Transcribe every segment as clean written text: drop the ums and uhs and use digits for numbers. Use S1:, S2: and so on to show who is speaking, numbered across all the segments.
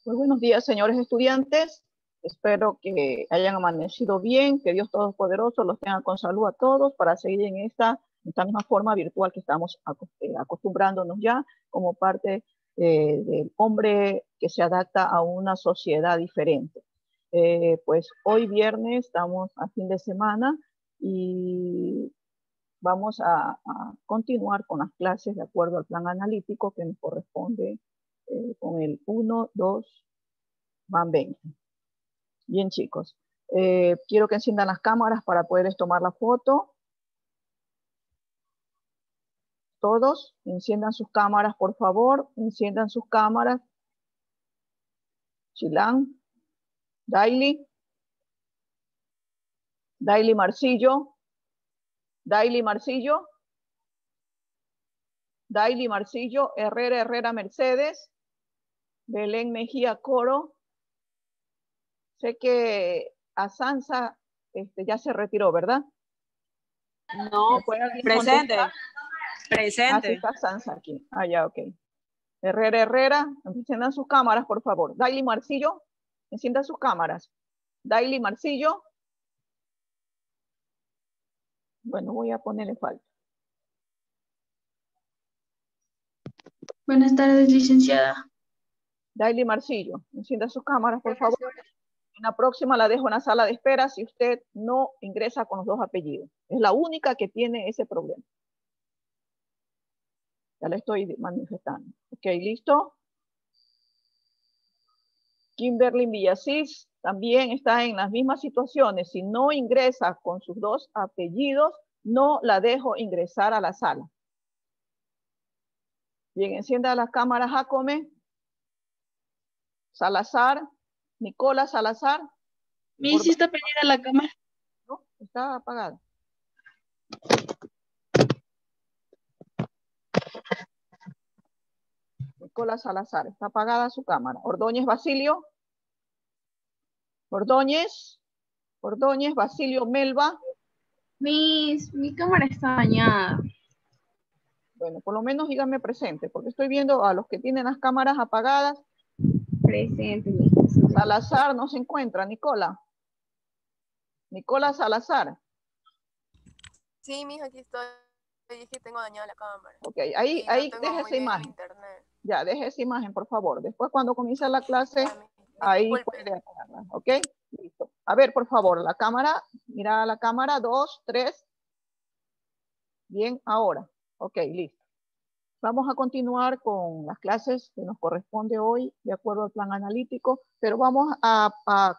S1: Muy buenos días, señores estudiantes. Espero que hayan amanecido bien, que Dios Todopoderoso los tenga con salud a todos para seguir en esta misma forma virtual que estamos acostumbrándonos ya como parte del hombre que se adapta a una sociedad diferente. Pues hoy viernes estamos a fin de semana y vamos a continuar con las clases de acuerdo al plan analítico que nos corresponde con el 1, 2, van 20. Bien, chicos. Quiero que enciendan las cámaras para poderles tomar la foto. Todos, enciendan sus cámaras, por favor. Enciendan sus cámaras. Chilán. Daily. Daily Marcillo. Daily Marcillo. Daily Marcillo. Herrera Mercedes. Belén Mejía Coro. Sé que a Sansa ya se retiró, ¿verdad?
S2: No, presente.
S1: Contestar?
S2: Presente.
S1: Ah, sí está Sansa aquí. Ah, ya, ok. Herrera, enciendan sus cámaras, por favor. Daily Marcillo, enciendan sus cámaras. Daily Marcillo. Bueno, voy a ponerle falta.
S3: Buenas tardes, licenciada.
S1: Daily Marcillo, encienda sus cámaras, por favor. En la próxima la dejo en la sala de espera si usted no ingresa con los dos apellidos. Es la única que tiene ese problema. Ya le estoy manifestando. Ok, ¿listo? Kimberly Villasís también está en las mismas situaciones. Si no ingresa con sus dos apellidos, no la dejo ingresar a la sala. Bien, encienda las cámaras, Jacome. Salazar. Nicola Salazar.
S3: Mi sí está prendida la cámara.
S1: No, está apagada. Nicola Salazar, está apagada su cámara. Ordóñez Basilio. Ordóñez, Basilio Melba.
S3: Mi cámara está dañada.
S1: Bueno, por lo menos díganme presente, porque estoy viendo a los que tienen las cámaras apagadas.
S3: Presente.
S1: Salazar no se encuentra, Nicola. Nicola Salazar.
S4: Sí, mija, aquí estoy. Es que tengo dañada la cámara.
S1: Ok, ahí
S4: no
S1: deje esa imagen.
S4: Internet.
S1: Ya, deje esa imagen, por favor. Después, cuando comience la clase, ahí puede apagarla. Ok, listo. A ver, por favor, la cámara. Mira la cámara. 2, 3. Bien, ahora. Ok, listo. Vamos a continuar con las clases que nos corresponde hoy, de acuerdo al plan analítico, pero vamos a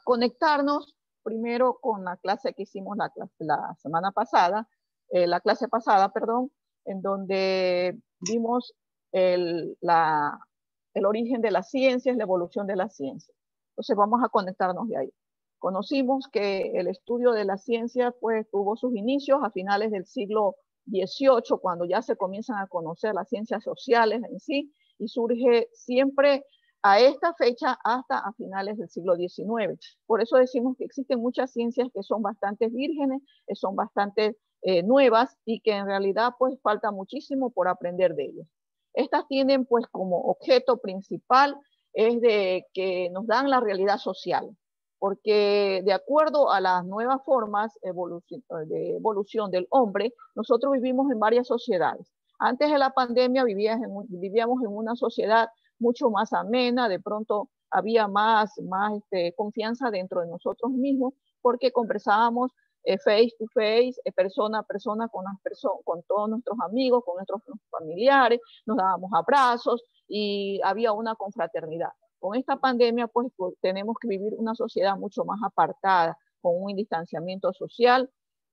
S1: conectarnos primero con la clase que hicimos la semana pasada, la clase pasada, perdón, en donde vimos el origen de las ciencias, la evolución de las ciencias. Entonces vamos a conectarnos de ahí. Conocimos que el estudio de la ciencia pues tuvo sus inicios a finales del siglo 18, cuando ya se comienzan a conocer las ciencias sociales en sí, y surge siempre a esta fecha hasta a finales del siglo XIX. Por eso decimos que existen muchas ciencias que son bastante vírgenes, que son bastante nuevas y que en realidad pues falta muchísimo por aprender de ellas. Estas tienen pues como objeto principal es de que nos dan la realidad social, porque de acuerdo a las nuevas formas de evolución del hombre, nosotros vivimos en varias sociedades. Antes de la pandemia vivíamos en una sociedad mucho más amena, de pronto había más confianza dentro de nosotros mismos, porque conversábamos face to face, persona a persona con todos nuestros amigos, con nuestros familiares, nos dábamos abrazos y había una confraternidad. Con esta pandemia, pues tenemos que vivir una sociedad mucho más apartada, con un distanciamiento social,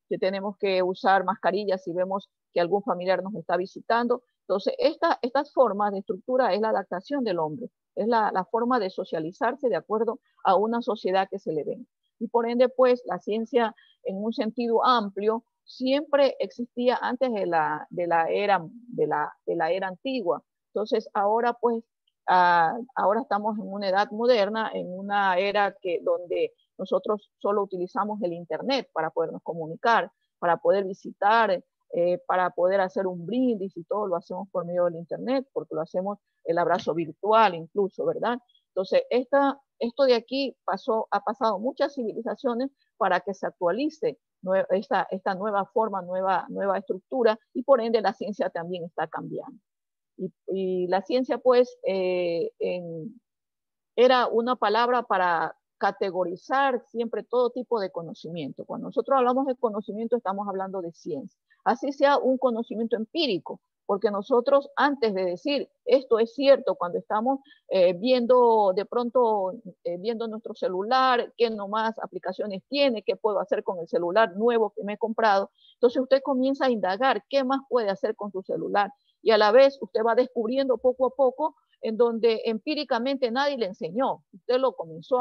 S1: que tenemos que usar mascarillas si vemos que algún familiar nos está visitando. Entonces, estas formas de estructura es la adaptación del hombre, es la forma de socializarse de acuerdo a una sociedad que se le ven. Y por ende, pues, la ciencia en un sentido amplio siempre existía antes de la era antigua. Entonces, ahora, pues, ahora estamos en una edad moderna, en una era donde nosotros solo utilizamos el internet para podernos comunicar, para poder visitar, para poder hacer un brindis y todo lo hacemos por medio del internet, porque lo hacemos el abrazo virtual incluso, ¿verdad? Entonces, esto de aquí ha pasado muchas civilizaciones para que se actualice esta nueva forma, nueva estructura, y por ende la ciencia también está cambiando. Y la ciencia, pues, era una palabra para categorizar siempre todo tipo de conocimiento. Cuando nosotros hablamos de conocimiento, estamos hablando de ciencia. Así sea un conocimiento empírico, porque nosotros antes de decir esto es cierto, cuando estamos viendo de pronto, viendo nuestro celular, qué nomás aplicaciones tiene, qué puedo hacer con el celular nuevo que me he comprado, entonces usted comienza a indagar qué más puede hacer con su celular, y a la vez usted va descubriendo poco a poco en donde empíricamente nadie le enseñó. Usted lo comenzó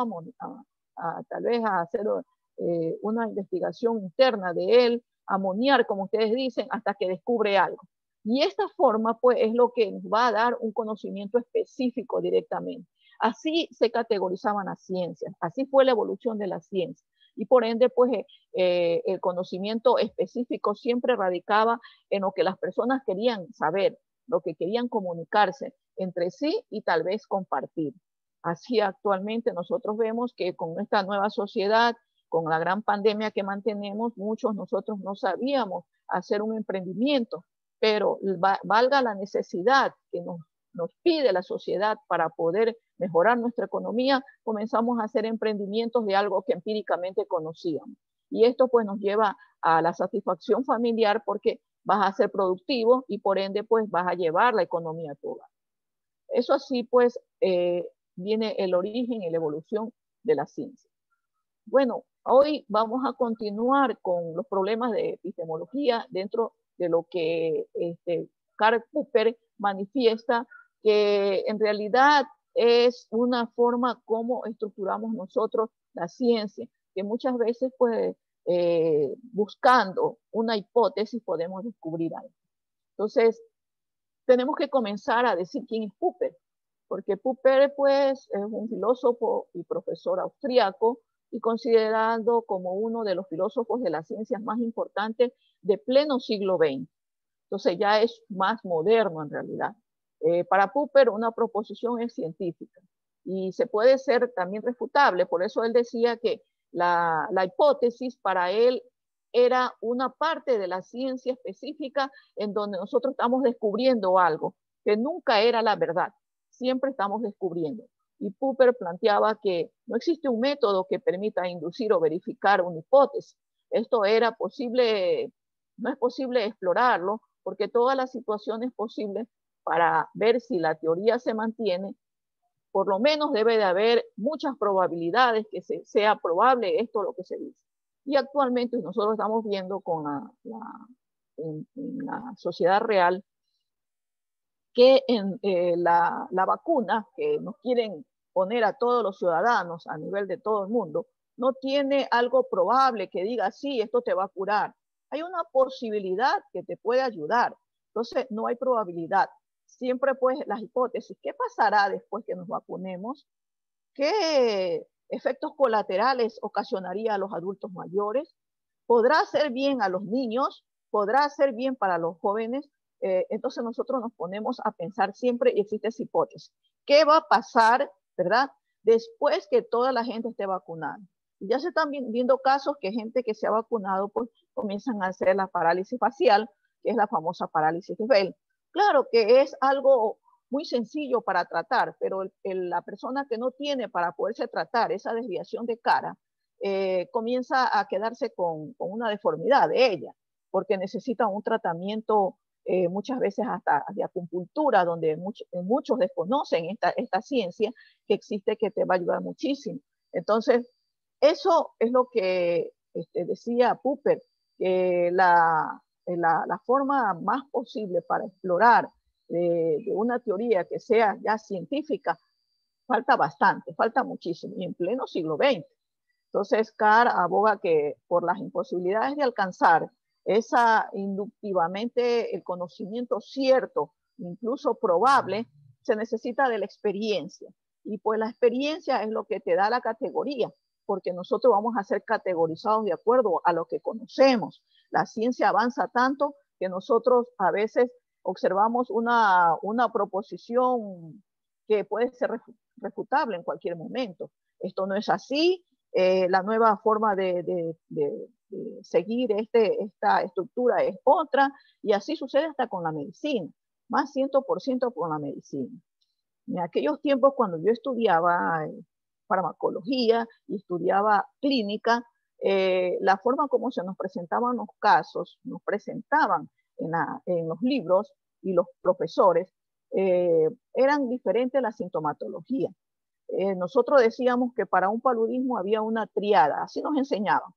S1: tal vez a hacer una investigación interna de él, a monear, como ustedes dicen, hasta que descubre algo. Y esta forma, pues, es lo que nos va a dar un conocimiento específico directamente. Así se categorizaban las ciencias, así fue la evolución de la ciencia. Y por ende, pues, el conocimiento específico siempre radicaba en lo que las personas querían saber, lo que querían comunicarse entre sí y tal vez compartir. Así actualmente nosotros vemos que con esta nueva sociedad, con la gran pandemia que mantenemos, muchos nosotros no sabíamos hacer un emprendimiento, pero valga la necesidad que nos pide la sociedad para poder mejorar nuestra economía, comenzamos a hacer emprendimientos de algo que empíricamente conocíamos. Y esto pues nos lleva a la satisfacción familiar, porque vas a ser productivo y por ende pues vas a llevar la economía a tu hogar. Eso así pues viene el origen y la evolución de la ciencia. Bueno, hoy vamos a continuar con los problemas de epistemología dentro de lo que Karl Popper manifiesta, que en realidad es una forma como estructuramos nosotros la ciencia, que muchas veces pues buscando una hipótesis podemos descubrir algo. Entonces, tenemos que comenzar a decir quién es Popper, porque Popper pues es un filósofo y profesor austriaco y considerado como uno de los filósofos de las ciencias más importantes de pleno siglo XX. Entonces ya es más moderno en realidad. Para Popper una proposición es científica y se puede ser también refutable, por eso él decía que la hipótesis para él era una parte de la ciencia específica en donde nosotros estamos descubriendo algo que nunca era la verdad, siempre estamos descubriendo. Y Popper planteaba que no existe un método que permita inducir o verificar una hipótesis. Esto era posible, no es posible explorarlo, porque todas las situaciones posibles para ver si la teoría se mantiene, por lo menos debe de haber muchas probabilidades que sea probable esto lo que se dice. Y actualmente nosotros estamos viendo con en la sociedad real que en la vacuna que nos quieren poner a todos los ciudadanos a nivel de todo el mundo, no tiene algo probable que diga, sí, esto te va a curar. Hay una posibilidad que te puede ayudar. Entonces, no hay probabilidad. Siempre, pues, las hipótesis, ¿qué pasará después que nos vacunemos? ¿Qué efectos colaterales ocasionaría a los adultos mayores? ¿Podrá hacer bien a los niños? ¿Podrá hacer bien para los jóvenes? Entonces nosotros nos ponemos a pensar siempre y existe esa hipótesis. ¿Qué va a pasar, verdad, después que toda la gente esté vacunada? Y ya se están viendo casos que gente que se ha vacunado pues comienzan a hacer la parálisis facial, que es la famosa parálisis de Bell. Claro que es algo muy sencillo para tratar, pero la persona que no tiene para poderse tratar esa desviación de cara, comienza a quedarse con una deformidad de ella, porque necesita un tratamiento muchas veces hasta de acupuntura, donde muchos desconocen esta ciencia que existe, que te va a ayudar muchísimo. Entonces, eso es lo que decía Popper, que la forma más posible para explorar de una teoría que sea ya científica, falta bastante, falta muchísimo, y en pleno siglo XX. Entonces, Carr aboga que por las imposibilidades de alcanzar inductivamente el conocimiento cierto, incluso probable, se necesita de la experiencia. Y pues la experiencia es lo que te da la categoría, porque nosotros vamos a ser categorizados de acuerdo a lo que conocemos. La ciencia avanza tanto que nosotros a veces observamos una proposición que puede ser refutable en cualquier momento. Esto no es así, la nueva forma de seguir esta estructura es otra, y así sucede hasta con la medicina, más 100% con la medicina. En aquellos tiempos cuando yo estudiaba farmacología y estudiaba clínica, la forma como se nos presentaban los casos, nos presentaban en los libros y los profesores, eran diferentes la sintomatología. Nosotros decíamos que para un paludismo había una triada, así nos enseñaban,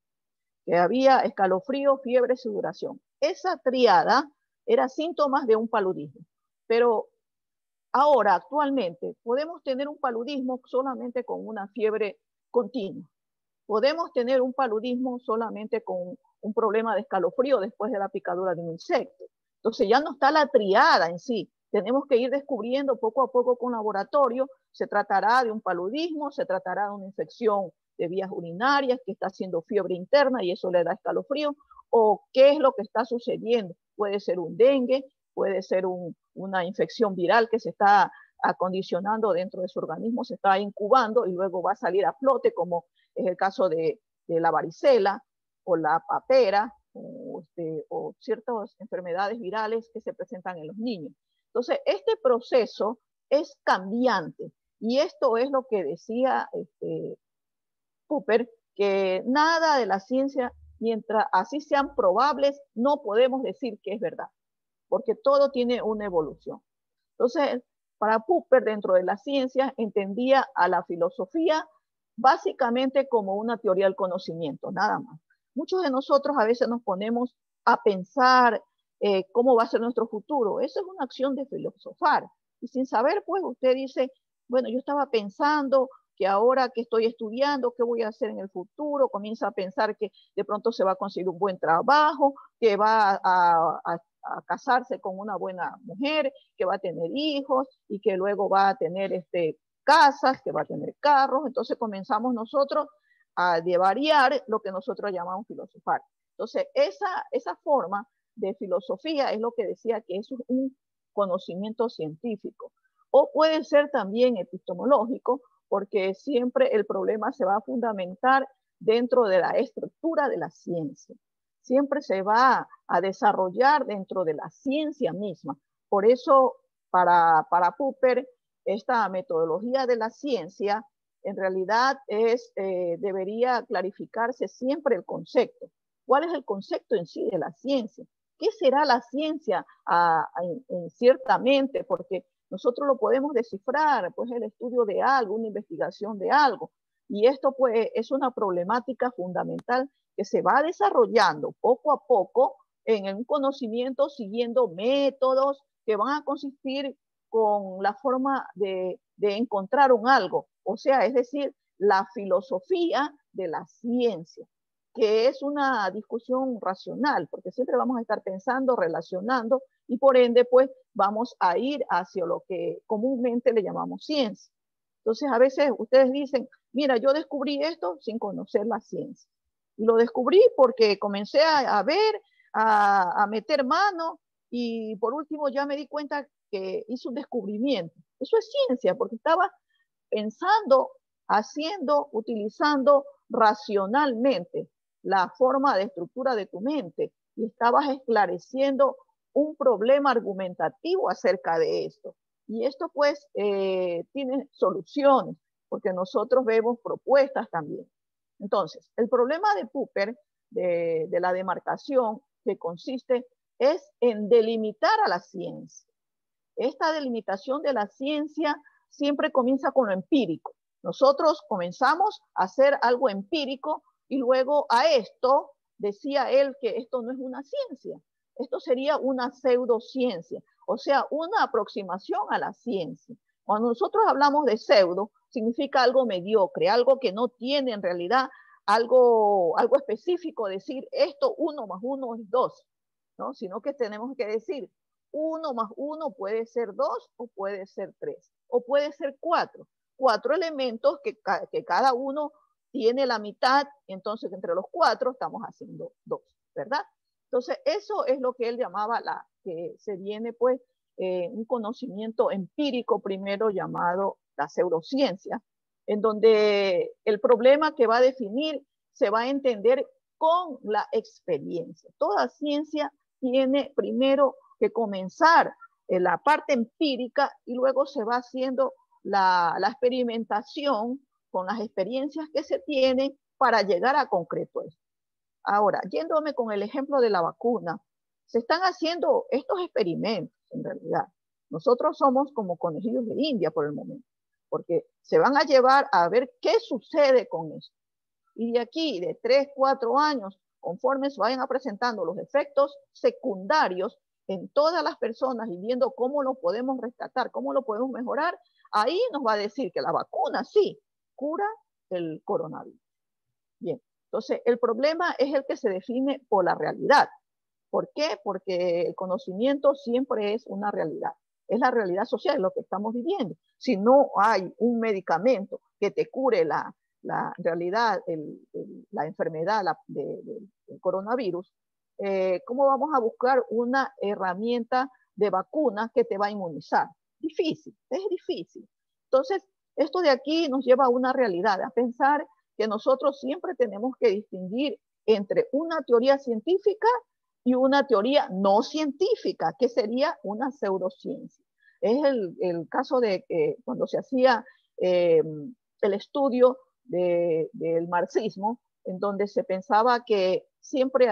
S1: que había escalofrío, fiebre, sudoración. Esa triada era síntomas de un paludismo, pero ahora, actualmente, podemos tener un paludismo solamente con una fiebre continua. Podemos tener un paludismo solamente con un problema de escalofrío después de la picadura de un insecto. Entonces ya no está la triada en sí. Tenemos que ir descubriendo poco a poco con laboratorio. Se tratará de un paludismo, se tratará de una infección de vías urinarias que está haciendo fiebre interna y eso le da escalofrío, o qué es lo que está sucediendo. Puede ser un dengue, puede ser una infección viral que se está acondicionando dentro de su organismo, se está incubando y luego va a salir a flote, como es el caso de la varicela o la papera o ciertas enfermedades virales que se presentan en los niños. Entonces, este proceso es cambiante y esto es lo que decía Popper, que nada de la ciencia, mientras así sean probables, no podemos decir que es verdad, porque todo tiene una evolución. Entonces, para Popper, dentro de la ciencia, entendía a la filosofía básicamente como una teoría del conocimiento, nada más. Muchos de nosotros a veces nos ponemos a pensar cómo va a ser nuestro futuro. Eso es una acción de filosofar. Y sin saber, pues usted dice, bueno, yo estaba pensando que ahora que estoy estudiando, ¿qué voy a hacer en el futuro? Comienza a pensar que de pronto se va a conseguir un buen trabajo, que va a casarse con una buena mujer, que va a tener hijos y que luego va a tener casas, que va a tener carros. Entonces comenzamos nosotros a variar lo que nosotros llamamos filosofar. Entonces esa forma de filosofía es lo que decía que es un conocimiento científico. O puede ser también epistemológico, porque siempre el problema se va a fundamentar dentro de la estructura de la ciencia. Siempre se va a desarrollar dentro de la ciencia misma. Por eso, para Popper, esta metodología de la ciencia, en realidad debería clarificarse siempre el concepto. ¿Cuál es el concepto en sí de la ciencia? ¿Qué será la ciencia ciertamente? Porque nosotros lo podemos descifrar, pues el estudio de algo, una investigación de algo. Y esto pues es una problemática fundamental que se va desarrollando poco a poco en un conocimiento siguiendo métodos que van a consistir con la forma de encontrar un algo. O sea, es decir, la filosofía de la ciencia, que es una discusión racional, porque siempre vamos a estar pensando, relacionando, y por ende, pues, vamos a ir hacia lo que comúnmente le llamamos ciencia. Entonces, a veces ustedes dicen, mira, yo descubrí esto sin conocer la ciencia. Y lo descubrí porque comencé a ver, a meter mano, y por último ya me di cuenta que hice un descubrimiento. Eso es ciencia, porque estaba pensando, haciendo, utilizando racionalmente la forma de estructura de tu mente y estabas esclareciendo un problema argumentativo acerca de esto. Y esto pues tiene soluciones, porque nosotros vemos propuestas también. Entonces, el problema de Popper, de la demarcación, que consiste es en delimitar a la ciencia. Esta delimitación de la ciencia siempre comienza con lo empírico. Nosotros comenzamos a hacer algo empírico y luego a esto decía él que esto no es una ciencia, esto sería una pseudociencia, o sea, una aproximación a la ciencia. Cuando nosotros hablamos de pseudo, significa algo mediocre, algo que no tiene en realidad algo específico, decir esto 1 más 1 es 2, ¿no? Sino que tenemos que decir 1 más 1 puede ser 2 o puede ser 3 o puede ser 4. 4 elementos que cada uno tiene la mitad, entonces entre los 4 estamos haciendo 2, ¿verdad? Entonces eso es lo que él llamaba que se viene pues un conocimiento empírico primero llamado la pseudociencia, en donde el problema que va a definir se va a entender con la experiencia. Toda ciencia tiene primero que comenzar en la parte empírica y luego se va haciendo la experimentación con las experiencias que se tienen para llegar a concreto esto. Ahora, yéndome con el ejemplo de la vacuna, se están haciendo estos experimentos en realidad. Nosotros somos como conejillos de India por el momento, porque se van a llevar a ver qué sucede con esto. Y de aquí, de 3, 4 años, conforme se vayan presentando los efectos secundarios en todas las personas y viendo cómo lo podemos rescatar, cómo lo podemos mejorar, ahí nos va a decir que la vacuna sí cura el coronavirus. Bien, entonces el problema es el que se define por la realidad. ¿Por qué? Porque el conocimiento siempre es una realidad. Es la realidad social, es lo que estamos viviendo. Si no hay un medicamento que te cure la realidad, la enfermedad del coronavirus, ¿cómo vamos a buscar una herramienta de vacuna que te va a inmunizar? Difícil, es difícil. Entonces, esto de aquí nos lleva a una realidad, a pensar que nosotros siempre tenemos que distinguir entre una teoría científica y una teoría no científica, que sería una pseudociencia. Es el caso de cuando se hacía el estudio del marxismo, en donde se pensaba que siempre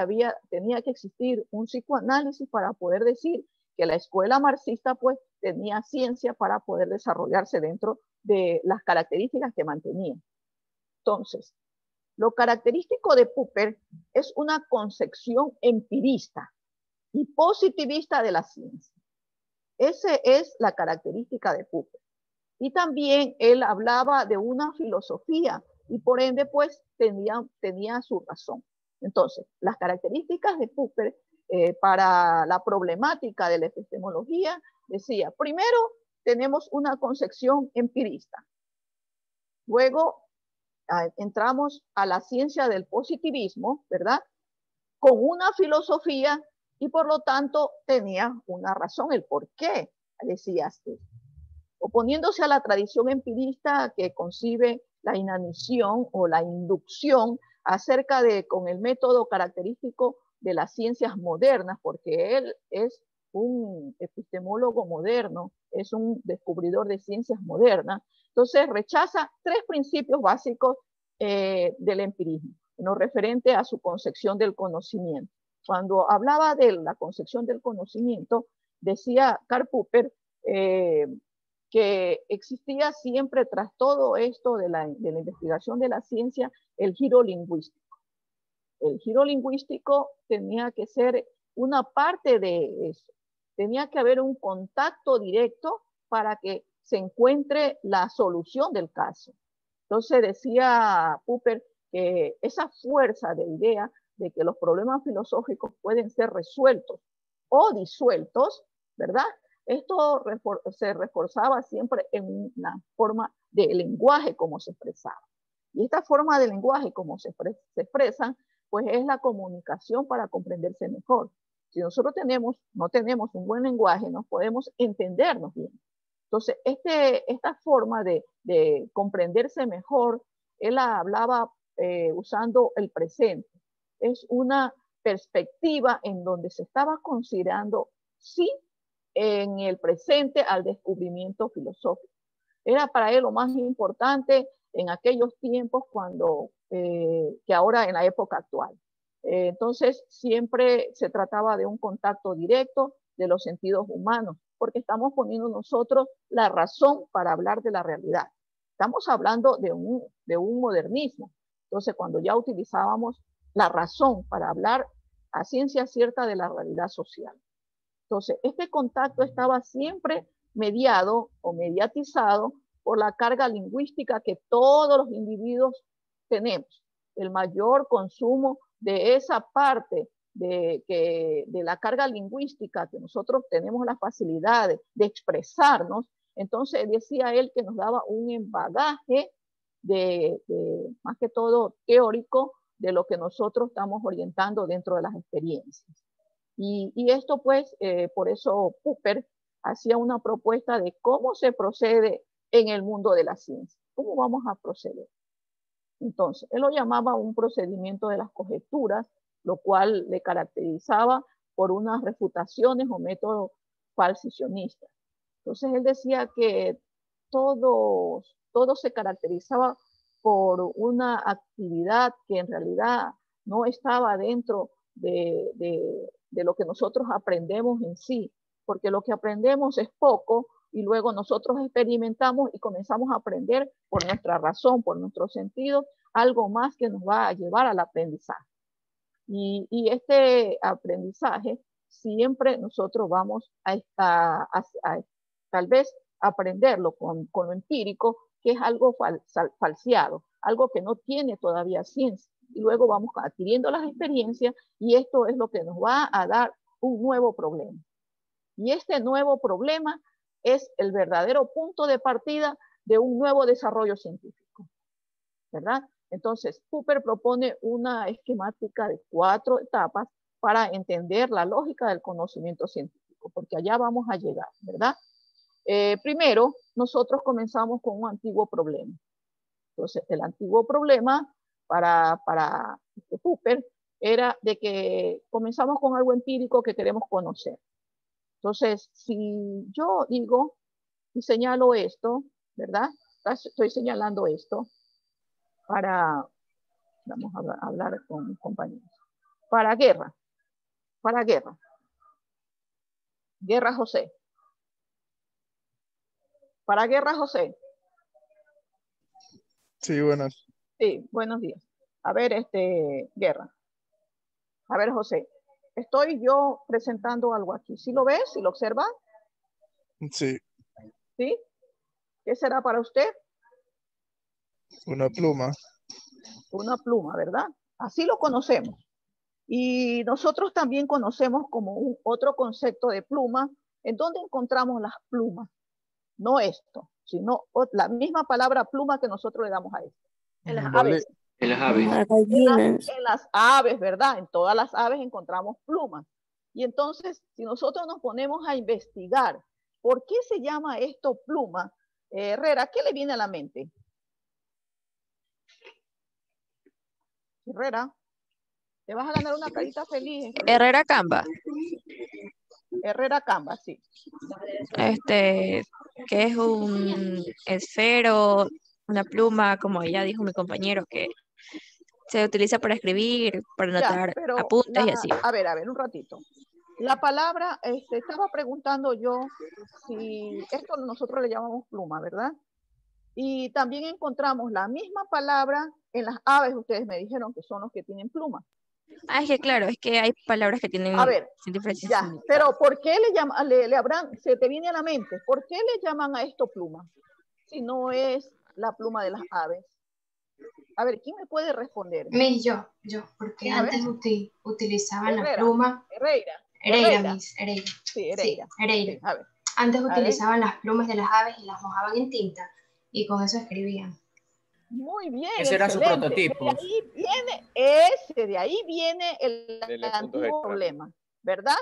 S1: tenía que existir un psicoanálisis para poder decir que la escuela marxista pues tenía ciencia para poder desarrollarse dentro de las características que mantenía. Entonces, lo característico de Popper es una concepción empirista y positivista de la ciencia. Esa es la característica de Popper. Y también él hablaba de una filosofía y por ende pues tenía su razón. Entonces, las características de Popper para la problemática de la epistemología decía, primero tenemos una concepción empirista, luego entramos a la ciencia del positivismo, ¿verdad? Con una filosofía y por lo tanto tenía una razón, el por qué decía así. Oponiéndose a la tradición empirista que concibe la inanición o la inducción acerca de con el método característico de las ciencias modernas, porque él es un epistemólogo moderno, es un descubridor de ciencias modernas. Entonces rechaza 3 principios básicos del empirismo, en lo referente a su concepción del conocimiento. Cuando hablaba de la concepción del conocimiento, decía Karl Popper que existía siempre tras todo esto de la investigación de la ciencia el giro lingüístico. El giro lingüístico tenía que ser una parte de eso. Tenía que haber un contacto directo para que se encuentre la solución del caso. Entonces decía Popper que esa fuerza de idea de que los problemas filosóficos pueden ser resueltos o disueltos, ¿verdad? Esto se reforzaba siempre en una forma de lenguaje como se expresaba. Y esta forma de lenguaje como se expresan, pues es la comunicación para comprenderse mejor. Si nosotros no tenemos un buen lenguaje, no podemos entendernos bien. Entonces, esta forma de comprenderse mejor, él hablaba usando el presente. Es una perspectiva en donde se estaba considerando, sí, en el presente al descubrimiento filosófico. Era para él lo más importante en aquellos tiempos que ahora en la época actual. Entonces, siempre se trataba de un contacto directo de los sentidos humanos, porque estamos poniendo nosotros la razón para hablar de la realidad. Estamos hablando de un modernismo. Entonces, cuando ya utilizábamos la razón para hablar a ciencia cierta de la realidad social. Entonces, este contacto estaba siempre mediado o mediatizado por la carga lingüística que todos los individuos tenemos. El mayor consumo de esa parte de la carga lingüística que nosotros tenemos la facilidad de expresarnos, entonces decía él que nos daba un bagaje más que todo teórico de lo que nosotros estamos orientando dentro de las experiencias. Y esto pues, por eso Popper hacía una propuesta de cómo se procede en el mundo de la ciencia. ¿Cómo vamos a proceder? Entonces, él lo llamaba un procedimiento de las conjeturas, lo cual le caracterizaba por unas refutaciones o métodos falsicionistas. Entonces, él decía que todo se caracterizaba por una actividad que en realidad no estaba dentro de lo que nosotros aprendemos en sí, porque lo que aprendemos es poco y luego nosotros experimentamos y comenzamos a aprender por nuestra razón, por nuestro sentido, algo más que nos va a llevar al aprendizaje. Y este aprendizaje siempre nosotros vamos a tal vez aprenderlo con lo empírico, que es algo falseado, algo que no tiene todavía ciencia. Y luego vamos adquiriendo las experiencias y esto es lo que nos va a dar un nuevo problema. Y este nuevo problema es el verdadero punto de partida de un nuevo desarrollo científico, ¿verdad? Entonces, Popper propone una esquemática de 4 etapas para entender la lógica del conocimiento científico, porque allá vamos a llegar, ¿verdad? Primero, nosotros comenzamos con un antiguo problema. Entonces, el antiguo problema para Popper era de que comenzamos con algo empírico que queremos conocer. Entonces, si yo digo y señalo esto, ¿verdad? Estoy señalando esto vamos a hablar con compañeros, para guerra, guerra José, para guerra José.
S5: Sí, buenas.
S1: Sí, buenos días. A ver, guerra. A ver, José, estoy yo presentando algo aquí. ¿Sí lo ves? ¿Sí lo observa?
S5: Sí,
S1: ¿Sí? ¿Qué será para usted?
S5: una pluma.
S1: Una pluma, ¿verdad? Así lo conocemos. Y nosotros también conocemos como otro concepto de pluma, en donde encontramos las plumas. No esto, sino la misma palabra pluma que nosotros le damos a esto. En las aves.
S6: En las aves.
S1: En las aves, ¿verdad? En todas las aves encontramos plumas. Y entonces, si nosotros nos ponemos a investigar por qué se llama esto pluma, Herrera, ¿qué le viene a la mente? Herrera, te vas a ganar una carita feliz.
S7: Herrera Camba.
S1: Herrera Camba, sí.
S7: Que es un esfero, una pluma, como ya dijo mi compañero, que se utiliza para escribir, para anotar apuntes y así.
S1: A ver, un ratito. La palabra, estaba preguntando yo si esto nosotros le llamamos pluma, ¿verdad? Y también encontramos la misma palabra en las aves, ustedes me dijeron que son los que tienen pluma.
S7: Ah, es que claro, es que hay palabras que tienen diferencias.
S1: Ya, pero ¿por qué le llaman, se te viene a la mente, ¿por qué le llaman a esto pluma? Si no es la pluma de las aves. A ver, ¿quién me puede responder?
S8: Yo, porque antes utilizaban la pluma.
S1: Herrera.
S8: Miss.
S1: Sí, Herrera.
S8: Sí. A ver. Antes utilizaban las plumas de las aves y las mojaban en tinta y con eso escribían.
S1: Muy bien.
S6: Ese era su prototipo.
S1: De ahí viene el antiguo problema, ¿verdad?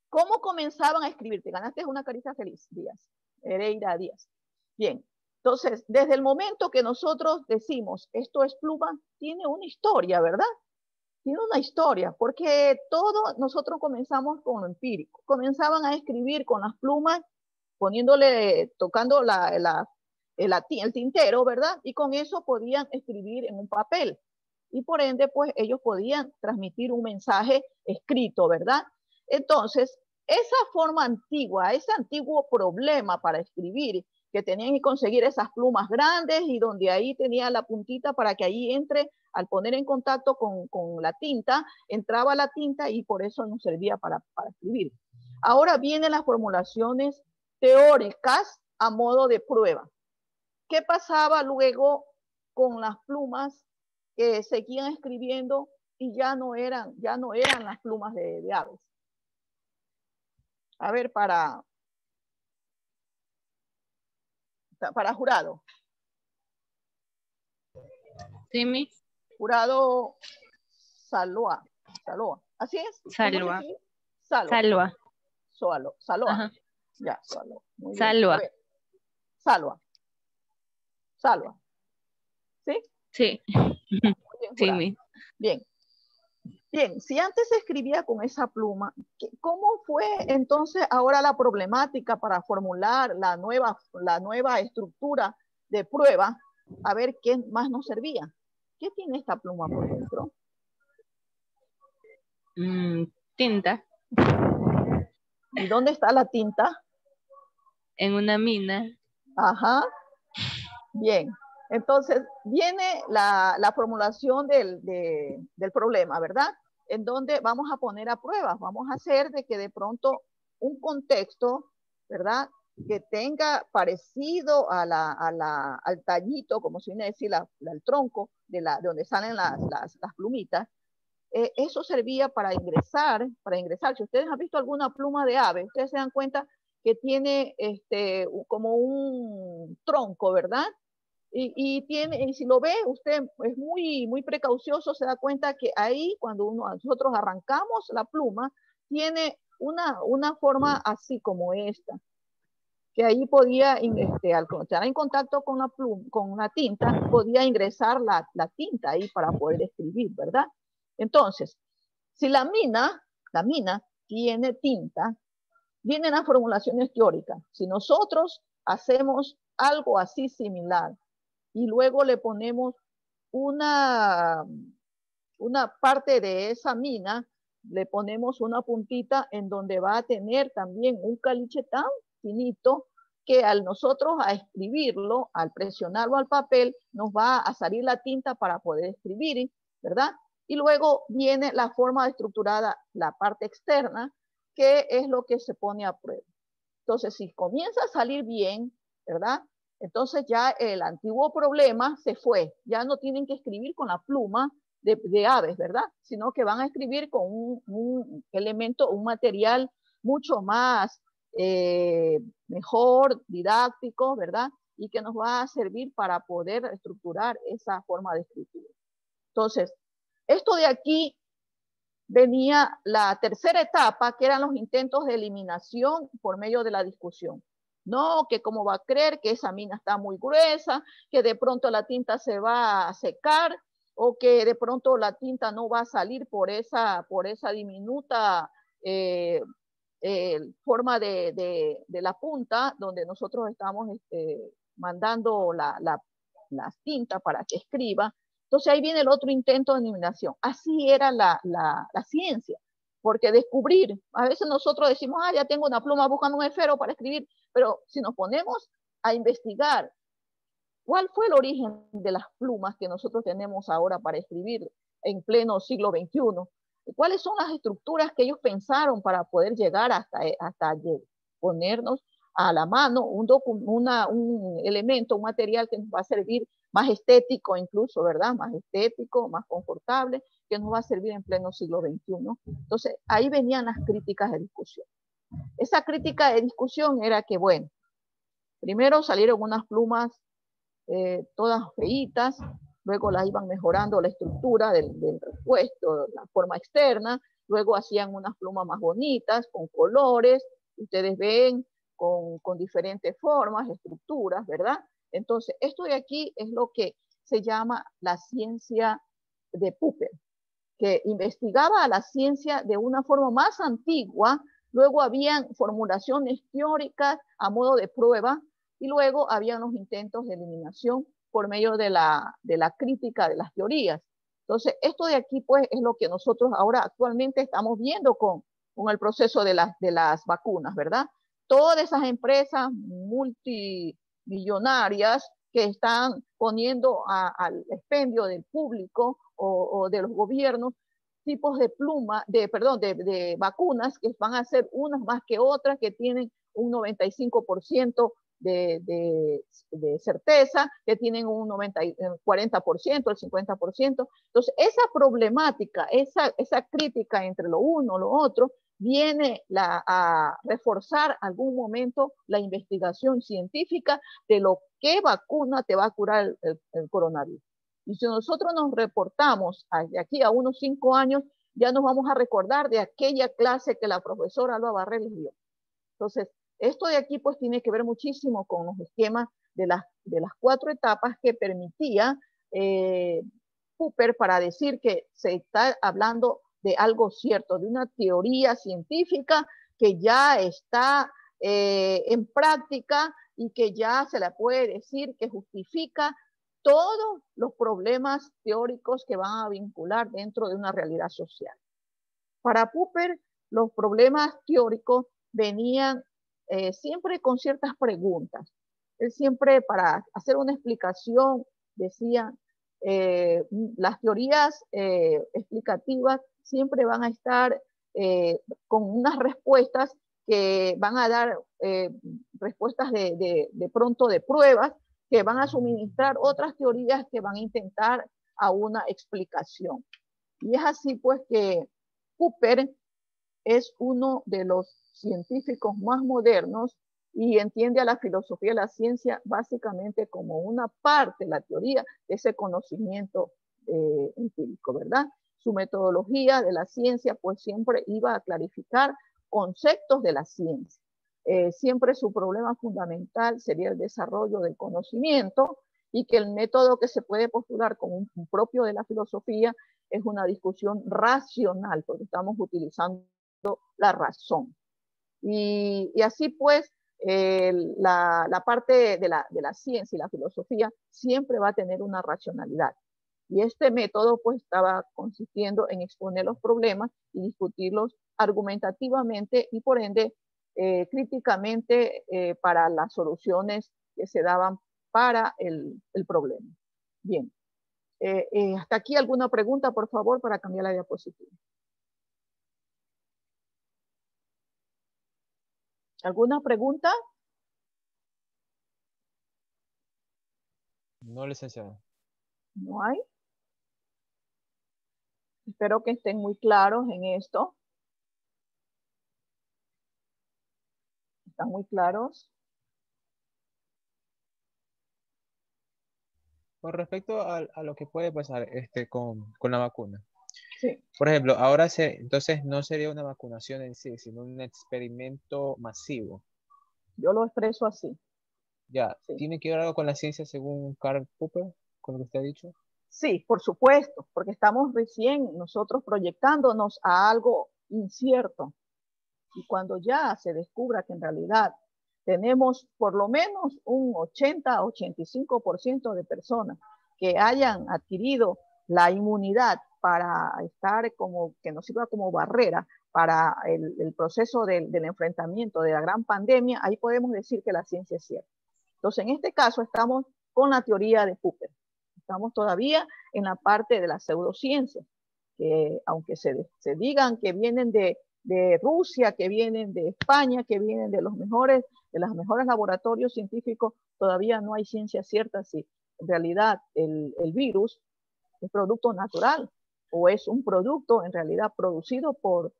S1: ¿Cómo comenzaban a escribir? Te ganaste una carita feliz, Díaz. Hereira Díaz. Bien. Entonces, desde el momento que nosotros decimos esto es pluma, tiene una historia, ¿verdad? Tiene una historia, porque nosotros comenzamos con lo empírico. Comenzaban a escribir con las plumas, tocando el tintero, ¿verdad? Y con eso podían escribir en un papel. Y por ende, pues ellos podían transmitir un mensaje escrito, ¿verdad? Entonces, esa forma antigua, ese antiguo problema para escribir, que tenían que conseguir esas plumas grandes y donde ahí tenía la puntita para que ahí entre, al poner en contacto con la tinta, entraba la tinta y por eso nos servía para escribir. Ahora vienen las formulaciones teóricas a modo de prueba. ¿Qué pasaba luego con las plumas que seguían escribiendo y ya no eran las plumas de aves? A ver, para jurado.
S3: Sí, mi.
S1: Jurado Saloa. ¿Así es?
S3: Salua.
S1: Saloa.
S3: Ajá.
S1: Ya, Saloa. Muy bien.
S3: Salua.
S1: A ver. Salua. Salva. ¿Sí?
S3: Sí.
S1: Bien,
S3: Sí,
S1: jurado.
S3: mi.
S1: Bien. Bien, si antes se escribía con esa pluma, ¿cómo fue entonces ahora la problemática para formular la nueva estructura de prueba? A ver qué más nos servía. ¿Qué tiene esta pluma por dentro?
S3: Tinta
S1: ¿Y dónde está la tinta?
S3: en una mina.
S1: Ajá. Bien. Entonces, viene la formulación del problema, ¿verdad? En donde vamos a poner a prueba, vamos a hacer de que de pronto un contexto, ¿verdad? Que tenga parecido al tallito, como se viene a decir, el tronco de donde salen las plumitas. Eso servía para ingresar. Si ustedes han visto alguna pluma de ave, ustedes se dan cuenta que tiene como un tronco, ¿verdad? Y si lo ve, usted es muy precaucioso, se da cuenta que ahí, cuando nosotros arrancamos la pluma, tiene una forma así como esta, que ahí podía, al estar en contacto con la pluma, con la tinta, podía ingresar la tinta ahí para poder escribir, ¿verdad? Entonces, si la mina tiene tinta, vienen las formulaciones teóricas. Si nosotros hacemos algo así similar, y luego le ponemos una parte de esa mina, le ponemos una puntita en donde va a tener también un caliche tan finito que al nosotros a escribirlo, al presionarlo al papel, nos va a salir la tinta para poder escribir, ¿verdad? Y luego viene la forma estructurada, la parte externa, que es lo que se pone a prueba. Entonces, si comienza a salir bien, ¿verdad? Entonces ya el antiguo problema se fue. Ya no tienen que escribir con la pluma de aves, ¿verdad? Sino que van a escribir con un elemento, un material mucho más mejor, didáctico, ¿verdad? Y que nos va a servir para poder estructurar esa forma de escritura. Entonces, esto de aquí venía la tercera etapa, que eran los intentos de eliminación por medio de la discusión. No, que cómo va a creer que esa mina está muy gruesa, que de pronto la tinta se va a secar, o que de pronto la tinta no va a salir por esa diminuta forma de la punta, donde nosotros estamos mandando las tintas para que escriba. Entonces ahí viene el otro intento de eliminación. Así era la ciencia, porque descubrir, a veces nosotros decimos, ya tengo una pluma buscando un esfero para escribir, pero si nos ponemos a investigar cuál fue el origen de las plumas que nosotros tenemos ahora para escribir en pleno siglo XXI, cuáles son las estructuras que ellos pensaron para poder llegar hasta ponernos a la mano un elemento, un material que nos va a servir más estético incluso, ¿verdad? Más estético, más confortable, que nos va a servir en pleno siglo XXI. Entonces, ahí venían las críticas de discusión. Esa crítica de discusión era que, bueno, primero salieron unas plumas todas feitas, luego las iban mejorando la estructura del repuesto, la forma externa, luego hacían unas plumas más bonitas, con colores, ustedes ven, con diferentes formas, estructuras, ¿verdad? Entonces, esto de aquí es lo que se llama la ciencia de Popper, que investigaba a la ciencia de una forma más antigua, luego habían formulaciones teóricas a modo de prueba, y luego habían los intentos de eliminación por medio de la crítica de las teorías. Entonces, esto de aquí, pues, es lo que nosotros ahora actualmente estamos viendo con el proceso de las vacunas, ¿verdad? Todas esas empresas multimillonarias que están poniendo al expendio del público o de los gobiernos tipos de de vacunas que van a ser unas más que otras, que tienen un 95% de certeza, que tienen un 40%, el 50%. Entonces, esa problemática, esa crítica entre lo uno y lo otro, viene a reforzar algún momento la investigación científica de lo que vacuna te va a curar el coronavirus. Y si nosotros nos reportamos de aquí a unos 5 años, ya nos vamos a recordar de aquella clase que la profesora Alba Barré les dio. Entonces, esto de aquí pues tiene que ver muchísimo con los esquemas de las las 4 etapas que permitía Popper para decir que se está hablando de algo cierto, de una teoría científica que ya está en práctica y que ya se le puede decir que justifica todos los problemas teóricos que van a vincular dentro de una realidad social. Para Popper, los problemas teóricos venían siempre con ciertas preguntas. Él siempre, para hacer una explicación, decía, las teorías explicativas siempre van a estar con unas respuestas que van a dar respuestas de pronto de pruebas, que van a suministrar otras teorías que van a intentar a una explicación. Y es así pues que Popper es uno de los científicos más modernos y entiende a la filosofía de la ciencia básicamente como una parte de la teoría de ese conocimiento empírico, ¿verdad? Su metodología de la ciencia pues siempre iba a clarificar conceptos de la ciencia. Siempre su problema fundamental sería el desarrollo del conocimiento y que el método que se puede postular como un propio de la filosofía es una discusión racional, porque estamos utilizando la razón. Y así pues, la parte de la ciencia y la filosofía siempre va a tener una racionalidad. Y este método pues estaba consistiendo en exponer los problemas y discutirlos argumentativamente y por ende críticamente para las soluciones que se daban para el problema. Bien, hasta aquí alguna pregunta, por favor, para cambiar la diapositiva. ¿Alguna pregunta?
S9: No, licenciado.
S1: ¿No hay? Espero que estén muy claros en esto. ¿Están muy claros?
S9: Con respecto a lo que puede pasar con la vacuna.
S1: Sí.
S9: Por ejemplo, entonces no sería una vacunación en sí, sino un experimento masivo.
S1: Yo lo expreso así.
S9: Ya,
S1: sí.
S9: ¿Tiene que ver algo con la ciencia según Karl Popper, con lo que usted ha dicho?
S1: Sí, por supuesto, porque estamos recién nosotros proyectándonos a algo incierto. Y cuando ya se descubra que en realidad tenemos por lo menos un 80-85% de personas que hayan adquirido la inmunidad para estar como, que nos sirva como barrera para el proceso del enfrentamiento de la gran pandemia, ahí podemos decir que la ciencia es cierta. Entonces, en este caso estamos con la teoría de Popper. Estamos todavía en la parte de la pseudociencia, que aunque se digan que vienen de Rusia, que vienen de España, que vienen de los mejores laboratorios científicos, todavía no hay ciencia cierta si en realidad el virus es producto natural o es un producto en realidad producido por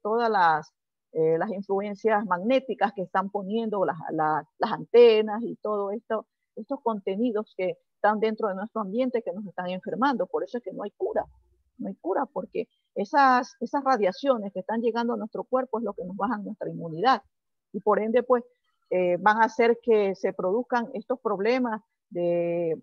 S1: todas las influencias magnéticas que están poniendo las antenas y todo esto, estos contenidos que están dentro de nuestro ambiente que nos están enfermando. Por eso es que no hay cura. No hay cura porque esas radiaciones que están llegando a nuestro cuerpo es lo que nos bajan nuestra inmunidad y por ende pues van a hacer que se produzcan estos problemas de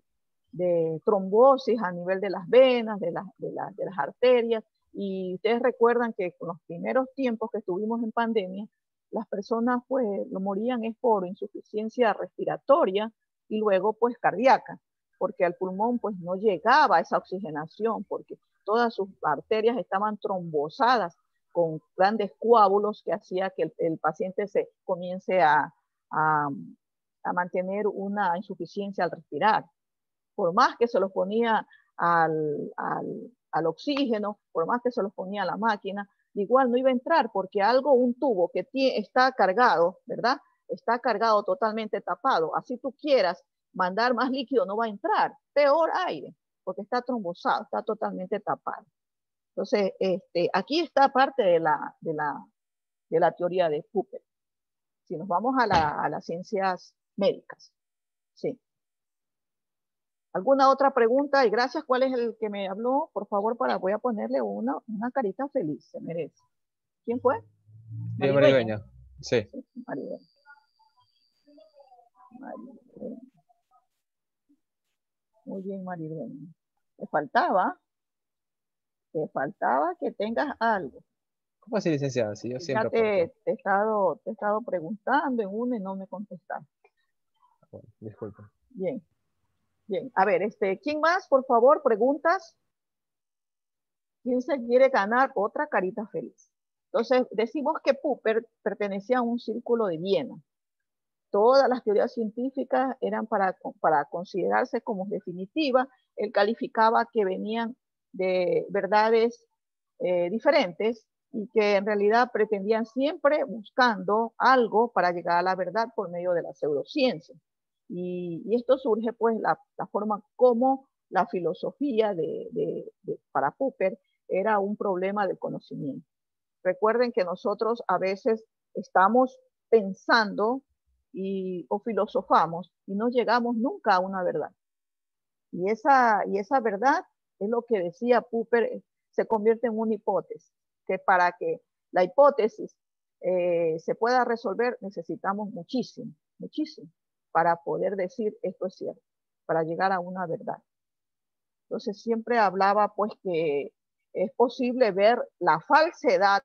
S1: trombosis a nivel de las venas, de las arterias. Y ustedes recuerdan que con los primeros tiempos que estuvimos en pandemia, las personas pues lo morían es por insuficiencia respiratoria y luego pues cardíaca, porque al pulmón pues no llegaba esa oxigenación, porque todas sus arterias estaban trombosadas con grandes coágulos que hacía que el paciente se comience a mantener una insuficiencia al respirar. Por más que se los ponía al oxígeno, por más que se los ponía a la máquina, igual no iba a entrar porque un tubo que está cargado, ¿verdad? Está cargado totalmente tapado. Así tú quieras mandar más líquido, no va a entrar. Peor aire, porque está trombosado, está totalmente tapado. Entonces, aquí está parte de la teoría de Popper. Si nos vamos a las ciencias médicas. Sí. ¿Alguna otra pregunta? Y gracias. ¿Cuál es el que me habló? Por favor, voy a ponerle una carita feliz. Se merece. ¿Quién fue?
S9: Maridueña. Sí.
S1: Maridueña. Muy bien, Marilena. Te faltaba que tengas algo.
S9: ¿Cómo así, licenciada? Sí, yo
S1: Ya
S9: siempre
S1: te
S9: aporto.
S1: he estado preguntando en una y no me contestaste.
S9: Bueno, disculpe.
S1: Bien, bien. A ver, ¿quién más, por favor, preguntas? ¿Quién se quiere ganar otra carita feliz? Entonces, decimos que Popper pertenecía a un círculo de Viena. Todas las teorías científicas eran para considerarse como definitivas. Él calificaba que venían de verdades diferentes y que en realidad pretendían siempre buscando algo para llegar a la verdad por medio de la pseudociencia. Y esto surge pues la forma como la filosofía para Popper era un problema del conocimiento. Recuerden que nosotros a veces estamos pensando o filosofamos y no llegamos nunca a una verdad. Y esa verdad es lo que decía Popper, se convierte en una hipótesis, que para que la hipótesis se pueda resolver necesitamos muchísimo, muchísimo, para poder decir esto es cierto, para llegar a una verdad. Entonces siempre hablaba pues que es posible ver la falsedad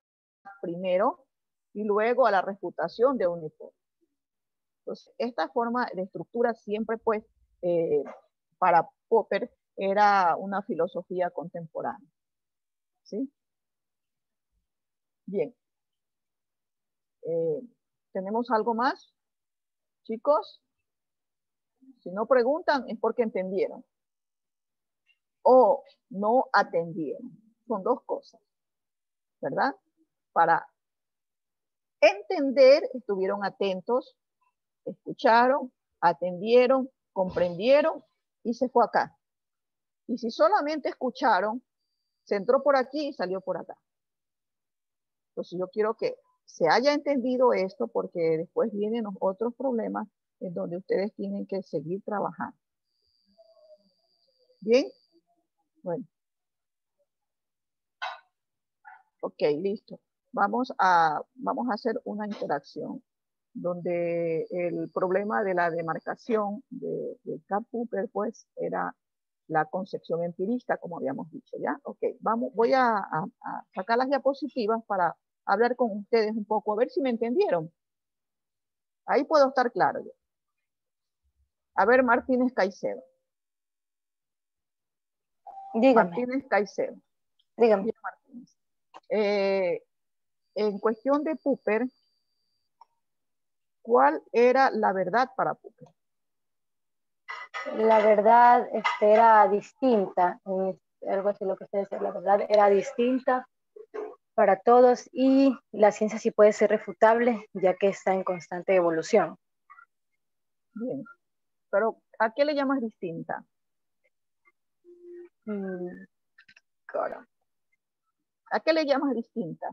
S1: primero y luego a la refutación de una hipótesis. Entonces, esta forma de estructura siempre, pues, para Popper era una filosofía contemporánea. ¿Sí? Bien. ¿Tenemos algo más, chicos? Si no preguntan es porque entendieron o no atendieron. Son dos cosas, ¿verdad? Para entender, estuvieron atentos, escucharon, atendieron, comprendieron y se fue acá. Y si solamente escucharon, se entró por aquí y salió por acá. Entonces yo quiero que se haya entendido esto porque después vienen los otros problemas en donde ustedes tienen que seguir trabajando. ¿Bien? Bueno. Ok, listo. Vamos a hacer una interacción donde el problema de la demarcación de Karl Popper pues era la concepción empirista, como habíamos dicho, ¿ya? Ok, voy a sacar las diapositivas para hablar con ustedes un poco, a ver si me entendieron. Ahí puedo estar claro. A ver, Martínez Caicedo.
S10: Dígame.
S1: Martínez Caicedo.
S10: Dígame.
S1: Bien, Martínez. En cuestión de Popper, ¿cuál era la verdad para Popper?
S10: La verdad era distinta, algo así lo que usted decía, la verdad era distinta para todos y la ciencia sí puede ser refutable ya que está en constante evolución.
S1: Bien, pero ¿a qué le llamas distinta?
S10: Claro.
S1: ¿A qué le llamas distinta?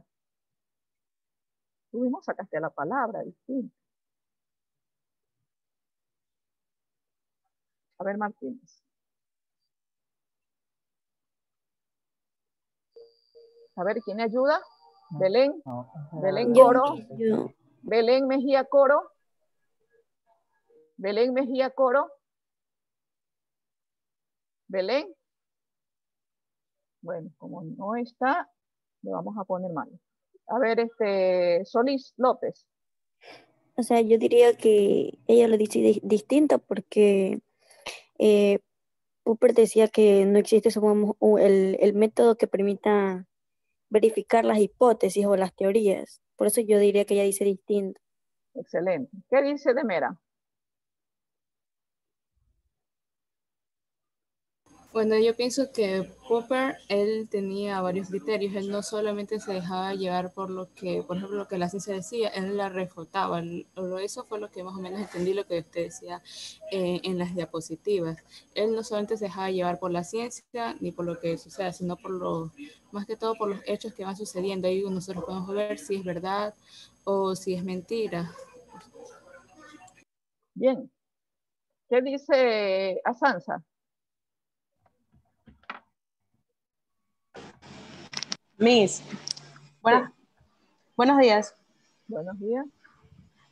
S1: Tú mismo sacaste la palabra distinta. A ver, Martínez. A ver, ¿quién me ayuda? Belén. Belén Coro. Belén Mejía Coro. Belén Mejía Coro. Belén. Bueno, como no está, le vamos a poner mal. A ver, Solís López.
S11: O sea, yo diría que ella lo dice distinto porque Popper decía que no existe el método que permita verificar las hipótesis o las teorías. Por eso yo diría que ella dice distinto.
S1: Excelente. ¿Qué dice de Mera?
S2: Bueno, yo pienso que Popper, él tenía varios criterios. Él no solamente se dejaba llevar por lo que, por ejemplo, lo que la ciencia decía, él la refutaba. Eso fue lo que más o menos entendí lo que usted decía en las diapositivas. Él no solamente se dejaba llevar por la ciencia ni por lo que suceda, sino más que todo por los hechos que van sucediendo. Ahí nosotros podemos ver si es verdad o si es mentira.
S1: Bien. ¿Qué dice Asanza?
S12: Miss, buenos días.
S1: Buenos días.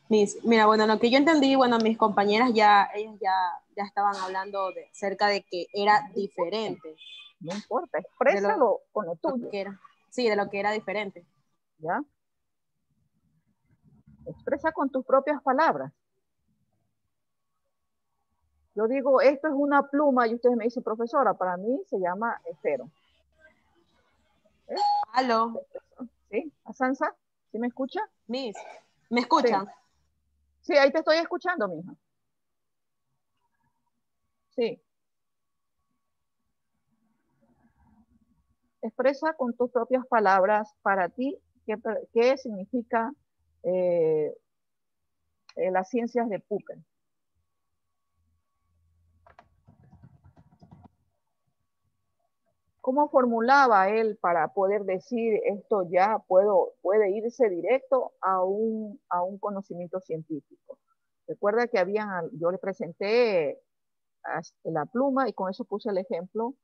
S12: Mira, bueno, lo que yo entendí, bueno, mis compañeras ellas ya estaban hablando acerca de que era diferente.
S1: No importa, exprésalo con lo tuyo.
S12: Sí, de lo que era diferente.
S1: ¿Ya? Expresa con tus propias palabras. Yo digo, esto es una pluma y ustedes me dicen, profesora, para mí se llama esfero.
S12: ¿Aló?
S1: ¿Sí? ¿Asanza? ¿Sí me escucha?
S12: Miss, ¿me escuchan?
S1: Sí, ahí te estoy escuchando, mija. Sí. Expresa con tus propias palabras para ti qué significa las ciencias de Popper. ¿Cómo formulaba él para poder decir esto ya puede irse directo a un conocimiento científico? Recuerda que yo le presenté la pluma y con eso puse el ejemplo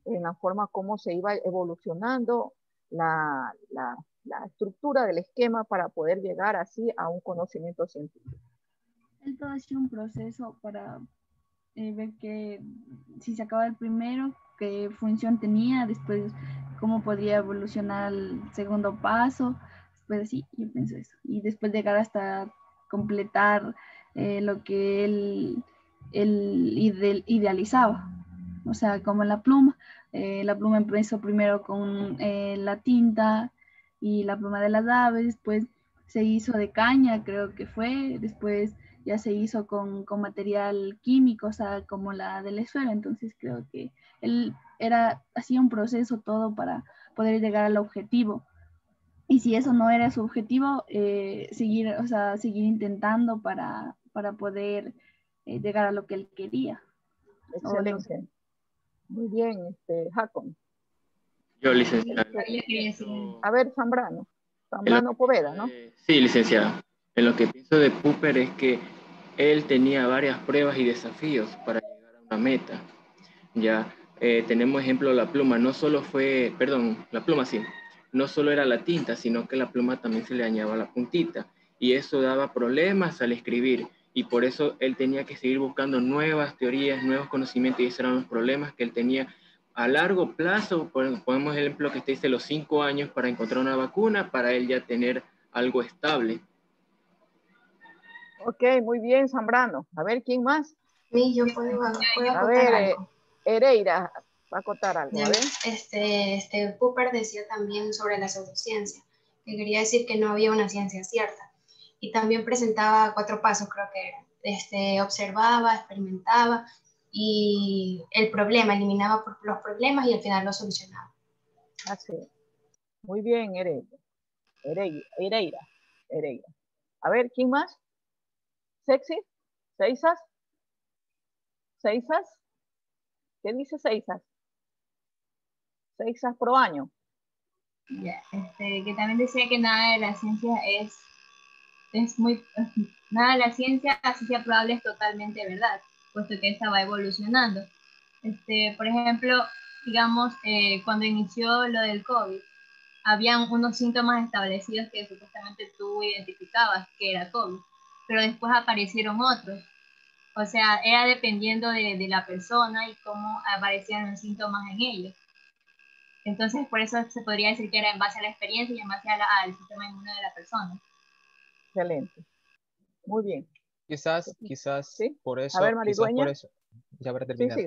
S1: en la forma como se iba evolucionando la estructura del esquema para poder llegar así a un conocimiento científico.
S13: Él todo ha sido un proceso para ver que si se acaba el primero, qué función tenía, después cómo podría evolucionar al segundo paso, después así, yo pienso eso. Y después llegar hasta completar lo que él idealizaba. O sea, como la pluma empezó primero con la tinta y la pluma de las aves, después se hizo de caña, creo que fue, después ya se hizo con material químico, o sea, como la del esfero. Entonces creo que él hacía un proceso todo para poder llegar al objetivo. Y si eso no era su objetivo, seguir intentando para poder llegar a lo que él quería.
S1: Excelente. Muy bien, Jacob.
S6: Yo, licenciada.
S1: A ver, Zambrano Poveda, ¿no?
S6: Sí, licenciada. En lo que pienso de Popper es que él tenía varias pruebas y desafíos para llegar a una meta. Ya tenemos ejemplo la pluma, no solo era la tinta, sino que la pluma también se le añadía la puntita y eso daba problemas al escribir y por eso él tenía que seguir buscando nuevas teorías, nuevos conocimientos y esos eran los problemas que él tenía a largo plazo. Ponemos el ejemplo que te dice los 5 años para encontrar una vacuna, para él ya tener algo estable.
S1: Ok, muy bien, Zambrano. A ver, ¿quién más?
S8: Sí, yo puedo
S1: a
S8: acotar
S1: ver,
S8: algo.
S1: Hereira va a acotar algo, a ver.
S8: Popper decía también sobre la pseudociencia, que quería decir que no había una ciencia cierta. Y también presentaba 4 pasos, creo que era. Observaba, experimentaba y eliminaba los problemas y al final los solucionaba.
S1: Así. Muy bien, Hereira. A ver, ¿quién más? ¿Sexy? ¿Seisas? ¿Seisas? ¿Qué dice Seisas? 6 por año.
S14: Que también decía que nada de la ciencia nada de la ciencia, así sea probable, es totalmente verdad, puesto que esta va evolucionando. Por ejemplo, digamos, cuando inició lo del COVID, habían unos síntomas establecidos que supuestamente tú identificabas que era COVID, pero después aparecieron otros. O sea, era dependiendo de la persona y cómo aparecían los síntomas en ellos. Entonces, por eso se podría decir que era en base a la experiencia y en base al sistema inmune de la persona.
S1: Excelente. Muy bien.
S9: Quizás
S1: ¿Sí?
S9: por eso,
S1: a ver, Maridueña.
S9: ya para terminar,
S1: sí.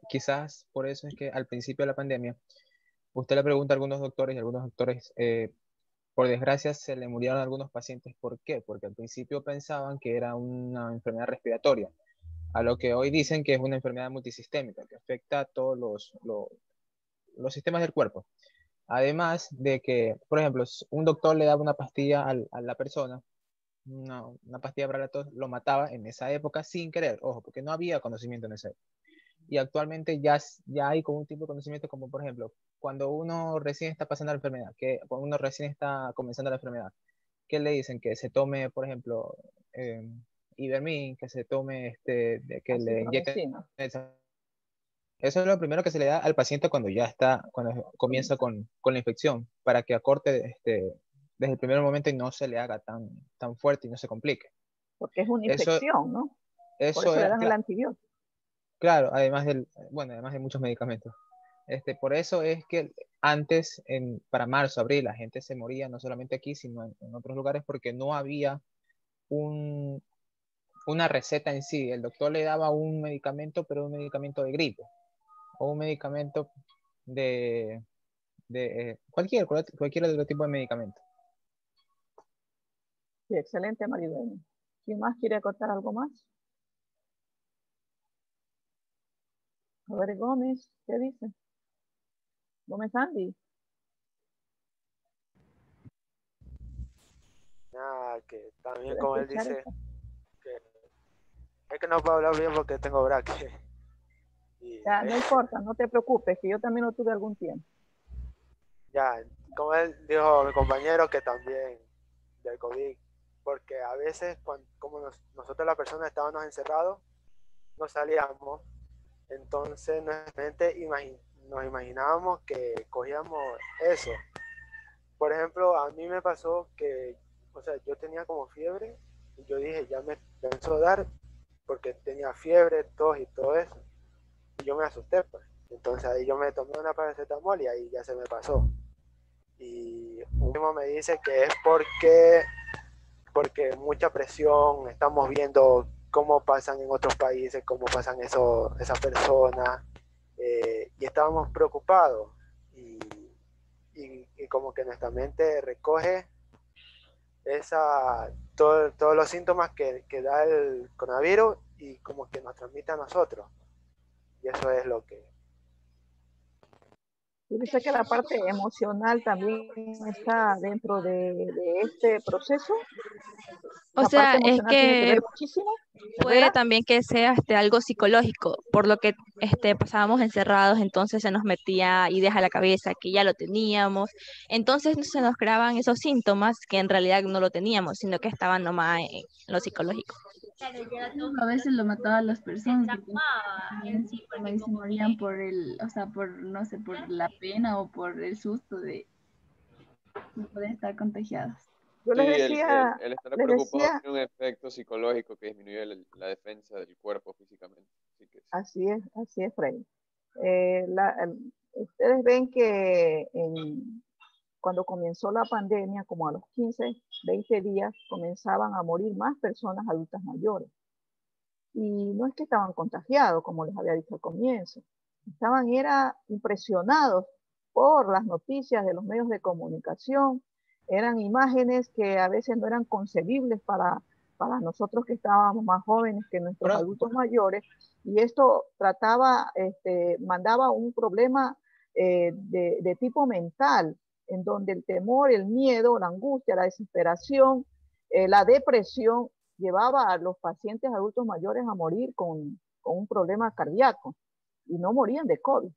S9: Quizás por eso es que al principio de la pandemia, usted le pregunta a algunos doctores y algunos doctores, por desgracia, se le murieron algunos pacientes. ¿Por qué? Porque al principio pensaban que era una enfermedad respiratoria, a lo que hoy dicen que es una enfermedad multisistémica, que afecta a todos los sistemas del cuerpo. Además de que, por ejemplo, un doctor le daba una pastilla a la persona, una pastilla para la tos, lo mataba en esa época sin querer, ojo, porque no había conocimiento en esa época. Y actualmente ya hay como un tipo de conocimiento como, por ejemplo, cuando uno recién está pasando la enfermedad, cuando uno recién está comenzando la enfermedad, ¿qué le dicen? Que se tome, por ejemplo, Ivermectin, que se tome, que le inyecten. Eso es lo primero que se le da al paciente cuando comienza con la infección, para que acorte desde el primer momento y no se le haga tan fuerte y no se complique.
S1: porque es una
S9: Eso,
S1: infección, ¿no? Por
S9: eso
S1: eso le
S9: era,
S1: dan el antibiótico.
S9: claro, además además de muchos medicamentos. Por eso es que antes, para marzo, abril, la gente se moría, no solamente aquí, sino en otros lugares, porque no había una receta en sí. El doctor le daba un medicamento, pero un medicamento de gripe, o un medicamento de cualquier otro tipo de medicamento.
S1: Sí, excelente, Maribel. ¿Quién más quiere contar algo más? A ver, Gómez, ¿qué dice? Gómez Andy.
S15: Nada, que también
S1: ¿Puede
S15: como él
S1: escuchar
S15: dice,
S1: eso?
S15: que es que no puedo hablar bien porque tengo braque.
S1: Ya, no importa, no te preocupes, que yo también lo tuve algún tiempo.
S15: Ya, como él dijo mi compañero que también del COVID, porque a veces como nosotros las personas estábamos encerrados, no salíamos, entonces nos imaginábamos que cogíamos eso. Por ejemplo, a mí me pasó que, o sea, yo tenía como fiebre y yo dije, ya me empezó a dar porque tenía fiebre, tos y todo eso. Y yo me asusté, pues. Entonces ahí yo me tomé una paracetamol y ahí ya se me pasó. Y un primo me dice que es porque mucha presión, estamos viendo cómo pasan en otros países, cómo pasan esas personas, y estábamos preocupados. Y como que nuestra mente recoge todos los síntomas que da el coronavirus y como que nos transmite a nosotros. Y eso es lo que...
S1: Yo dice que la parte emocional también está dentro de este proceso.
S7: O
S1: La
S7: sea,
S1: parte
S7: es
S1: emocional tiene que
S7: que
S1: ver muchísimo.
S7: puede
S1: ¿Herrera?
S7: también que sea algo psicológico, por lo que pasábamos encerrados, entonces se nos metía ideas a la cabeza que ya lo teníamos, entonces se nos creaban esos síntomas que en realidad no lo teníamos, sino que estaban nomás en lo psicológico.
S13: A veces lo mataba a las personas porque como dice, morían por o sea, por, no sé, por la pena o por el susto de poder estar contagiados.
S1: Yo
S16: Sí,
S1: les decía,
S16: el estar preocupado tiene un efecto psicológico que disminuye la defensa del cuerpo físicamente.
S1: Así es, Freddy. Ustedes ven que cuando comenzó la pandemia, como a los 15, 20 días, comenzaban a morir más personas adultas mayores. Y no es que estaban contagiados, como les había dicho al comienzo. Era impresionados por las noticias de los medios de comunicación. Eran imágenes que a veces no eran concebibles para nosotros que estábamos más jóvenes que nuestros adultos mayores. Y esto mandaba un problema de tipo mental, en donde el temor, el miedo, la angustia, la desesperación, la depresión llevaba a los pacientes adultos mayores a morir con un problema cardíaco y no morían de COVID.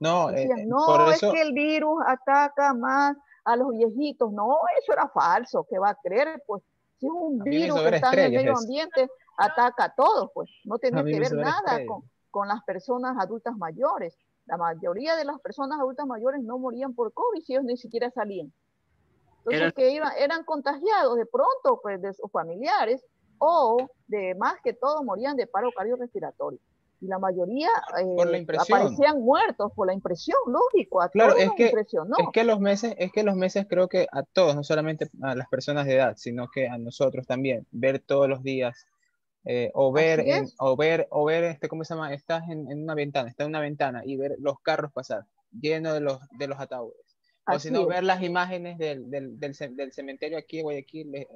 S9: No,
S1: Decían,
S9: por
S1: no, es
S9: eso,
S1: que el virus ataca más a los viejitos. No, eso era falso. ¿Qué va a creer? Pues si es un
S9: a mí me
S1: virus
S9: hizo
S1: que
S9: ver
S1: está en el
S9: estrellas
S1: medio
S9: eso.
S1: ambiente, ataca a todos, pues no
S9: A
S1: tenía
S9: mí
S1: que
S9: me
S1: ver
S9: hizo ver
S1: nada
S9: estrellas.
S1: con las personas adultas mayores. La mayoría de las personas adultas mayores no morían por COVID si ellos ni siquiera salían. Entonces, eran contagiados de pronto pues, de sus familiares o de más que todo morían de paro cardiorrespiratorio. Y la mayoría
S9: Por la impresión.
S1: aparecían muertos por la impresión, lógico, a
S9: Claro,
S1: todos nos impresionó.
S9: es que los meses creo que a todos, no solamente a las personas de edad, sino que a nosotros también, ver todos los días, o ver, ¿cómo se llama? Estás en una ventana y ver los carros pasar, llenos de los ataúdes. O si no, ver las imágenes del cementerio aquí en Guayaquil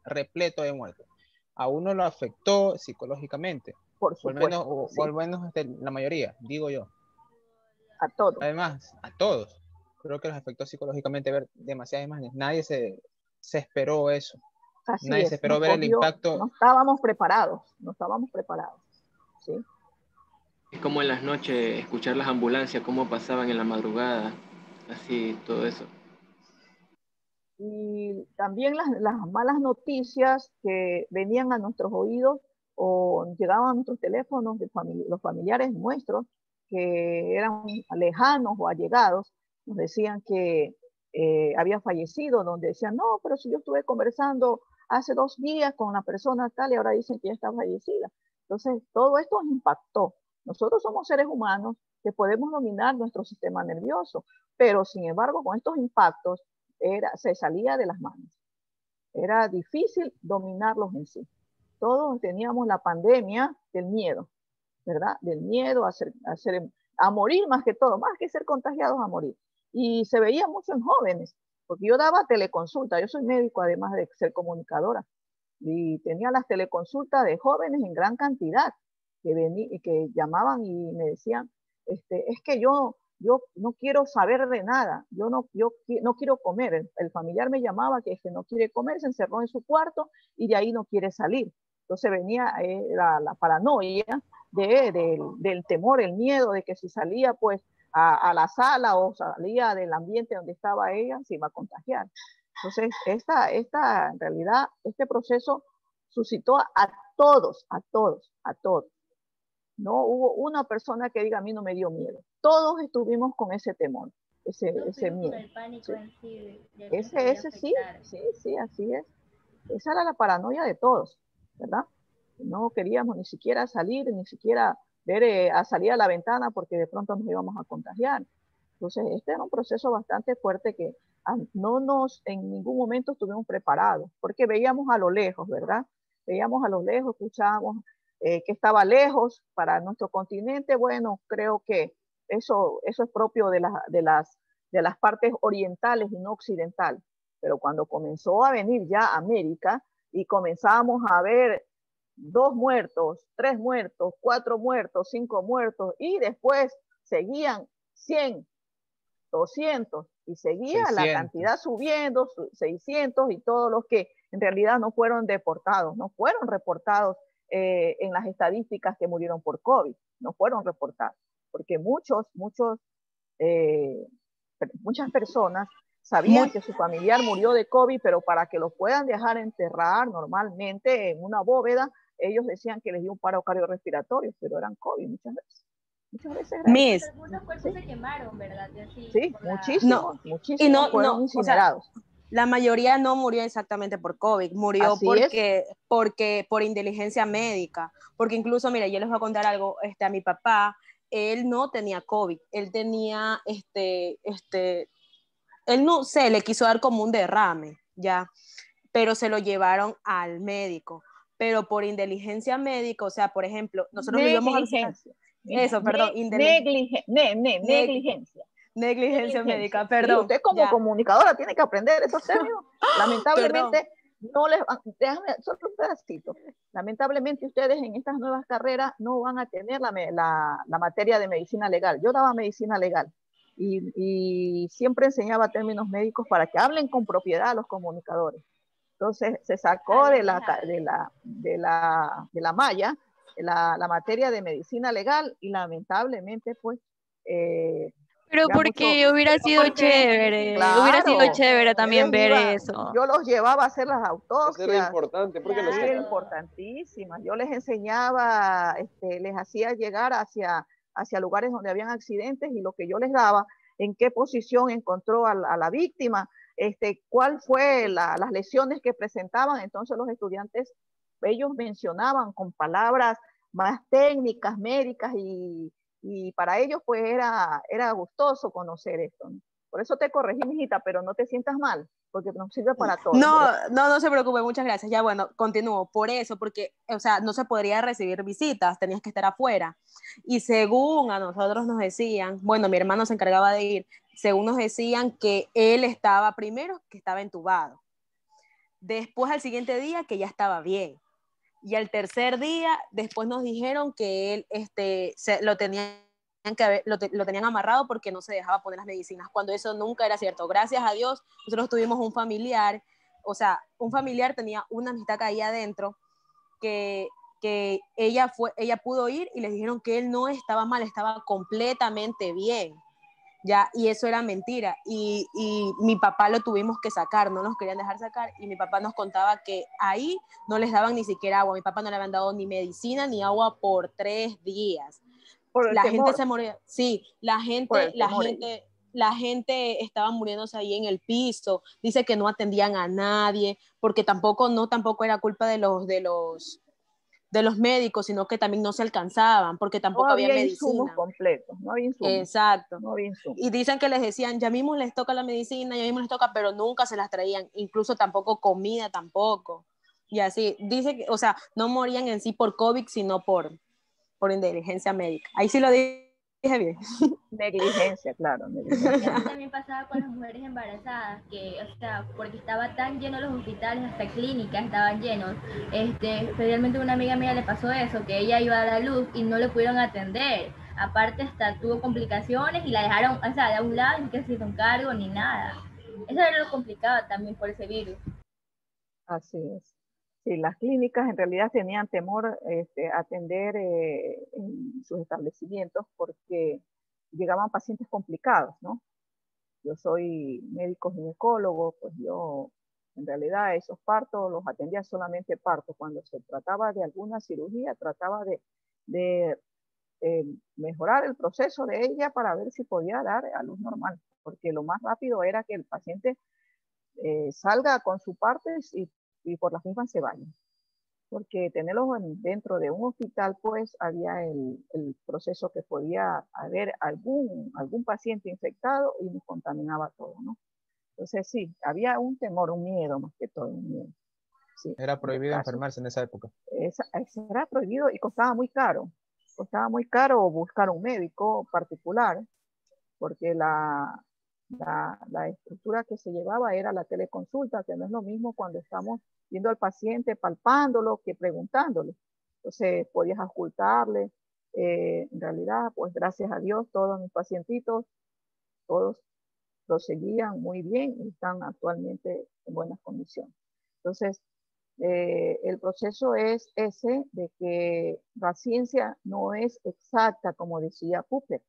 S9: repleto de muertos. A uno lo afectó psicológicamente.
S1: Por supuesto.
S9: O al menos la mayoría, digo yo.
S1: A todos.
S9: Además, a todos. Creo que los afectó psicológicamente ver demasiadas imágenes. Nadie se esperó eso. Nadie se esperó ver el impacto.
S1: No estábamos preparados. ¿Sí?
S6: Es como en las noches escuchar las ambulancias, cómo pasaban en la madrugada, así, todo eso.
S1: Y también las malas noticias que venían a nuestros oídos o llegaban a nuestros teléfonos de los familiares nuestros que eran lejanos o allegados, nos decían que había fallecido, donde decían, no, pero si yo estuve conversando hace 2 días con la persona tal y ahora dicen que ya está fallecida. Entonces, todo esto nos impactó. Nosotros somos seres humanos que podemos dominar nuestro sistema nervioso, pero sin embargo, con estos impactos se salía de las manos. Era difícil dominarlos en sí. Todos teníamos la pandemia del miedo, ¿verdad? Del miedo a morir más que todo, más que ser contagiados, a morir. Y se veía mucho en jóvenes, porque yo daba teleconsulta, yo soy médico además de ser comunicadora, y tenía las teleconsultas de jóvenes en gran cantidad, que llamaban y me decían, es que yo no quiero saber de nada, yo no quiero comer. El familiar me llamaba que no quiere comer, se encerró en su cuarto y de ahí no quiere salir. Entonces venía la paranoia del temor, el miedo de que si salía pues a la sala o salía del ambiente donde estaba ella, se iba a contagiar. Entonces, en realidad, este proceso suscitó a todos. No hubo una persona que diga, a mí no me dio miedo. Todos estuvimos con ese temor, ese miedo.
S14: El pánico en sí,
S1: Ese sí, así es. Esa era la paranoia de todos, ¿verdad? No queríamos ni siquiera salir, ni siquiera ver a salir a la ventana porque de pronto nos íbamos a contagiar. Entonces, este era un proceso bastante fuerte que en ningún momento estuvimos preparados, porque veíamos a lo lejos, ¿verdad? Veíamos a lo lejos, escuchábamos que estaba lejos para nuestro continente. Bueno, creo que eso es propio de las partes orientales y no occidentales. Pero cuando comenzó a venir ya a América y comenzamos a ver 2 muertos, 3 muertos, 4 muertos, 5 muertos, y después seguían 100, 200, y seguía 600. La cantidad subiendo, 600, y todos los que en realidad no fueron deportados, no fueron reportados en las estadísticas que murieron por COVID, no fueron reportados, porque muchas personas sabían que su familiar murió de COVID, pero para que lo puedan dejar enterrar normalmente en una bóveda, ellos decían que les dio un paro cardiorrespiratorio, pero eran COVID muchas veces.
S14: Miss. Algunos cuerpos se quemaron, ¿verdad?
S1: Sí, muchísimos fueron incinerados.
S12: O sea, la mayoría no murió exactamente por COVID, murió porque por inteligencia médica, porque incluso, mira, yo les voy a contar algo, a mi papá, él no tenía COVID, él tenía, él no sé, le quiso dar como un derrame, ya, pero se lo llevaron al médico, pero por inteligencia médica, o sea, por ejemplo, nosotros lo íbamos a visitar. Eso, perdón. Negligencia médica, perdón.
S1: Sí, usted como comunicadora tiene que aprender esos términos. Lamentablemente, solo un pedacito. Lamentablemente ustedes en estas nuevas carreras no van a tener la materia de medicina legal. Yo daba medicina legal y siempre enseñaba términos médicos para que hablen con propiedad a los comunicadores. Entonces se sacó de la malla la materia de medicina legal y lamentablemente pues
S7: pero porque hubiera sido chévere,
S1: claro,
S7: hubiera sido chévere también ver eso.
S1: Yo los llevaba a hacer las autopsias.
S16: Eso era importante, porque
S1: era importantísima. Yo les enseñaba, les hacía llegar hacia lugares donde habían accidentes y lo que yo les daba, en qué posición encontró a la víctima, cuál fue las lesiones que presentaban. Entonces los estudiantes, ellos mencionaban con palabras más técnicas, médicas, y para ellos pues era gustoso conocer esto, ¿no? Por eso te corregí, mijita, pero no te sientas mal, porque nos sirve para todo.
S12: No se preocupe, muchas gracias. Ya bueno, continúo. Por eso, porque, o sea, no se podría recibir visitas, tenías que estar afuera. Y según a nosotros nos decían, bueno, mi hermano se encargaba de ir, según nos decían que él estaba primero, que estaba entubado. Después, al siguiente día, que ya estaba bien. Y al tercer día, después nos dijeron que él lo tenían amarrado porque no se dejaba poner las medicinas, cuando eso nunca era cierto. Gracias a Dios, nosotros tuvimos un familiar, o sea, un familiar tenía una amistad ahí adentro que ella pudo ir y les dijeron que él no estaba mal, estaba completamente bien. Ya, y eso era mentira, y mi papá lo tuvimos que sacar, no nos querían dejar sacar, y mi papá nos contaba que ahí no les daban ni siquiera agua, a mi papá no le habían dado ni medicina ni agua por 3 días. La gente se moría, sí, la gente la gente estaba muriéndose ahí en el piso, dice que no atendían a nadie, porque tampoco era culpa de los médicos, sino que también no se alcanzaban, porque tampoco había
S1: insumos
S12: medicina.
S1: completos, no había insumos.
S12: Exacto.
S1: No había insumos.
S12: Y dicen que les decían, ya mismo les toca la medicina, ya mismo les toca, pero nunca se las traían, incluso tampoco comida, tampoco. Y así, dice que, o sea, no morían en sí por COVID, sino por indiligencia médica. Ahí sí lo dije bien.
S1: Negligencia, claro. Negligencia.
S14: Eso también pasaba con las mujeres embarazadas, que, o sea, porque estaba tan llenos los hospitales, hasta clínicas estaban llenos. Especialmente a una amiga mía le pasó eso, que ella iba a dar luz y no le pudieron atender. Aparte hasta tuvo complicaciones y la dejaron, o sea, de un lado, ni que se hizo un cargo ni nada. Eso era lo complicado también por ese virus.
S1: Así es. Sí, las clínicas en realidad tenían temor atender en sus establecimientos porque llegaban pacientes complicados, ¿no? Yo soy médico ginecólogo, pues yo en realidad esos partos los atendía solamente partos. Cuando se trataba de alguna cirugía, trataba de mejorar el proceso de ella para ver si podía dar a luz normal, porque lo más rápido era que el paciente salga con su parte y por las mismas se vayan. Porque tenerlos dentro de un hospital, pues había el proceso que podía haber algún paciente infectado y nos contaminaba todo, ¿no? Entonces sí, había un temor, un miedo más que todo, un miedo. Sí,
S9: era prohibido enfermarse en esa época.
S1: Era prohibido y costaba muy caro. Costaba muy caro buscar un médico particular, porque la estructura que se llevaba era la teleconsulta, que no es lo mismo cuando estamos viendo al paciente, palpándolo, que preguntándole. Entonces podías ocultarle. En realidad, pues gracias a Dios, todos mis pacientitos, todos proseguían muy bien y están actualmente en buenas condiciones. Entonces, el proceso es ese de que la ciencia no es exacta, como decía Popper.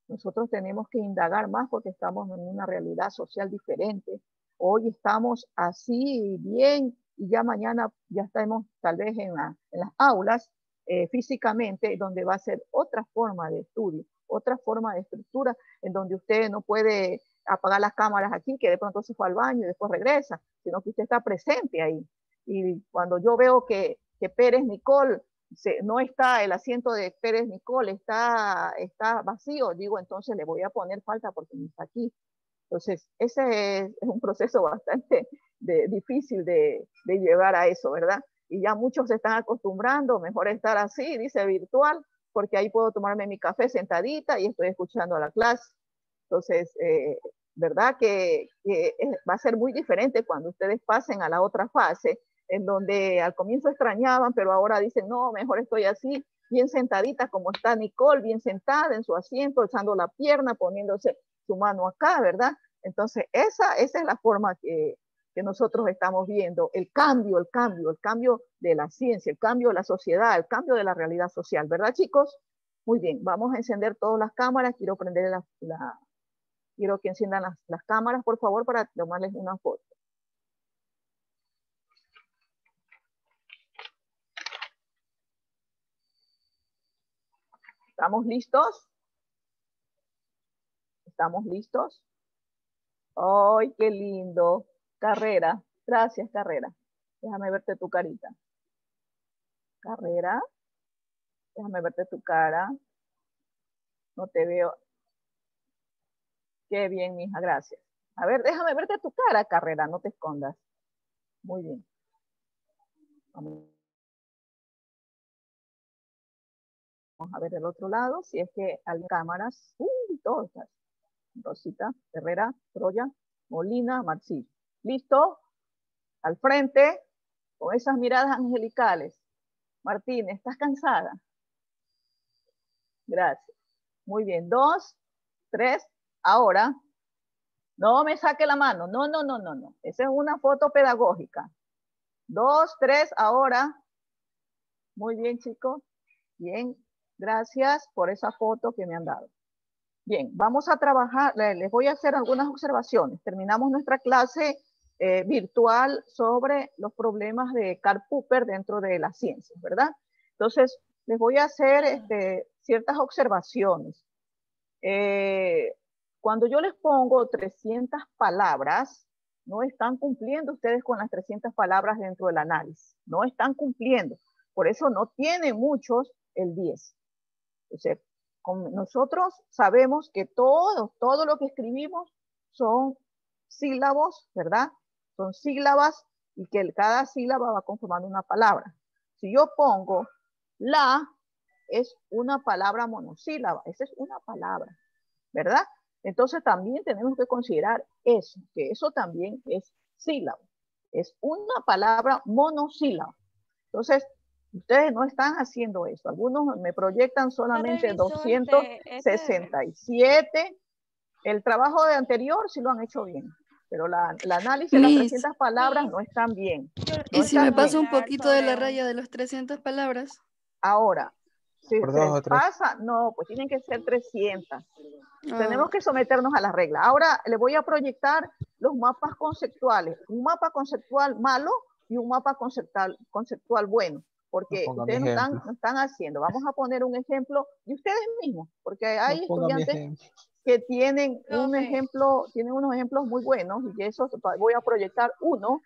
S1: Nosotros tenemos que indagar más porque estamos en una realidad social diferente. Hoy estamos así bien y ya mañana ya estamos tal vez en las aulas físicamente, donde va a ser otra forma de estudio, otra forma de estructura, en donde usted no puede apagar las cámaras aquí, que de pronto se fue al baño y después regresa, sino que usted está presente ahí. Y cuando yo veo que Pérez Nicole no está, el asiento de Pérez Nicole está vacío, digo, entonces le voy a poner falta porque no está aquí. Entonces, ese es un proceso bastante difícil de llevar a eso, ¿verdad? Y ya muchos se están acostumbrando, mejor estar así, dice virtual, porque ahí puedo tomarme mi café sentadita y estoy escuchando a la clase. Entonces, ¿verdad? Que va a ser muy diferente cuando ustedes pasen a la otra fase, en donde al comienzo extrañaban, pero ahora dicen, no, mejor estoy así, bien sentadita como está Nicole, bien sentada en su asiento, alzando la pierna, poniéndose su mano acá, ¿verdad? Entonces, esa es la forma que nosotros estamos viendo, el cambio de la ciencia, el cambio de la sociedad, el cambio de la realidad social, ¿verdad, chicos? Muy bien, vamos a encender todas las cámaras, quiero prender quiero que enciendan las cámaras, por favor, para tomarles una foto. ¿Estamos listos? ¿Estamos listos? ¡Ay, qué lindo! Carrera. Gracias, Carrera. Déjame verte tu carita. Carrera. Déjame verte tu cara. No te veo. Qué bien, mija, gracias. A ver, déjame verte tu cara, Carrera, no te escondas. Muy bien. Vamos a ver el otro lado, si es que hay cámaras. Todas. Rosita, Herrera, Troya, Molina, Marcillo. ¿Listo? Al frente, con esas miradas angelicales. Martín, ¿estás cansada? Gracias. Muy bien. 2, 3. Ahora, no me saque la mano. No. Esa es una foto pedagógica. 2, 3. Ahora. Muy bien, chicos. Bien. Gracias por esa foto que me han dado. Bien, vamos a trabajar. Les voy a hacer algunas observaciones. Terminamos nuestra clase virtual sobre los problemas de Karl Popper dentro de las ciencias, ¿verdad? Entonces, les voy a hacer ciertas observaciones. Cuando yo les pongo 300 palabras, no están cumpliendo ustedes con las 300 palabras dentro del análisis. No están cumpliendo. Por eso no tiene muchos el 10. O sea, nosotros sabemos que todo lo que escribimos son sílabos, ¿verdad? Son sílabas y que cada sílaba va conformando una palabra. Si yo pongo la, es una palabra monosílaba. Esa es una palabra, ¿verdad? Entonces también tenemos que considerar eso, que eso también es sílabo. Es una palabra monosílaba. Entonces, ustedes no están haciendo eso. Algunos me proyectan solamente 267. El trabajo de anterior sí lo han hecho bien, pero el análisis de las 300 palabras no están bien.
S17: ¿Y si me paso un poquito de la raya de las 300 palabras?
S1: Ahora, si
S9: Por
S1: se
S9: 2 o
S1: les
S9: 3.
S1: pasa, no, pues tienen que ser 300. Tenemos que someternos a la regla. Ahora le voy a proyectar los mapas conceptuales. Un mapa conceptual malo y un mapa conceptual bueno. Porque ustedes no están haciendo. Vamos a poner un ejemplo de ustedes mismos. Porque hay estudiantes que tienen un ejemplo, tienen unos ejemplos muy buenos. Y eso voy a proyectar uno,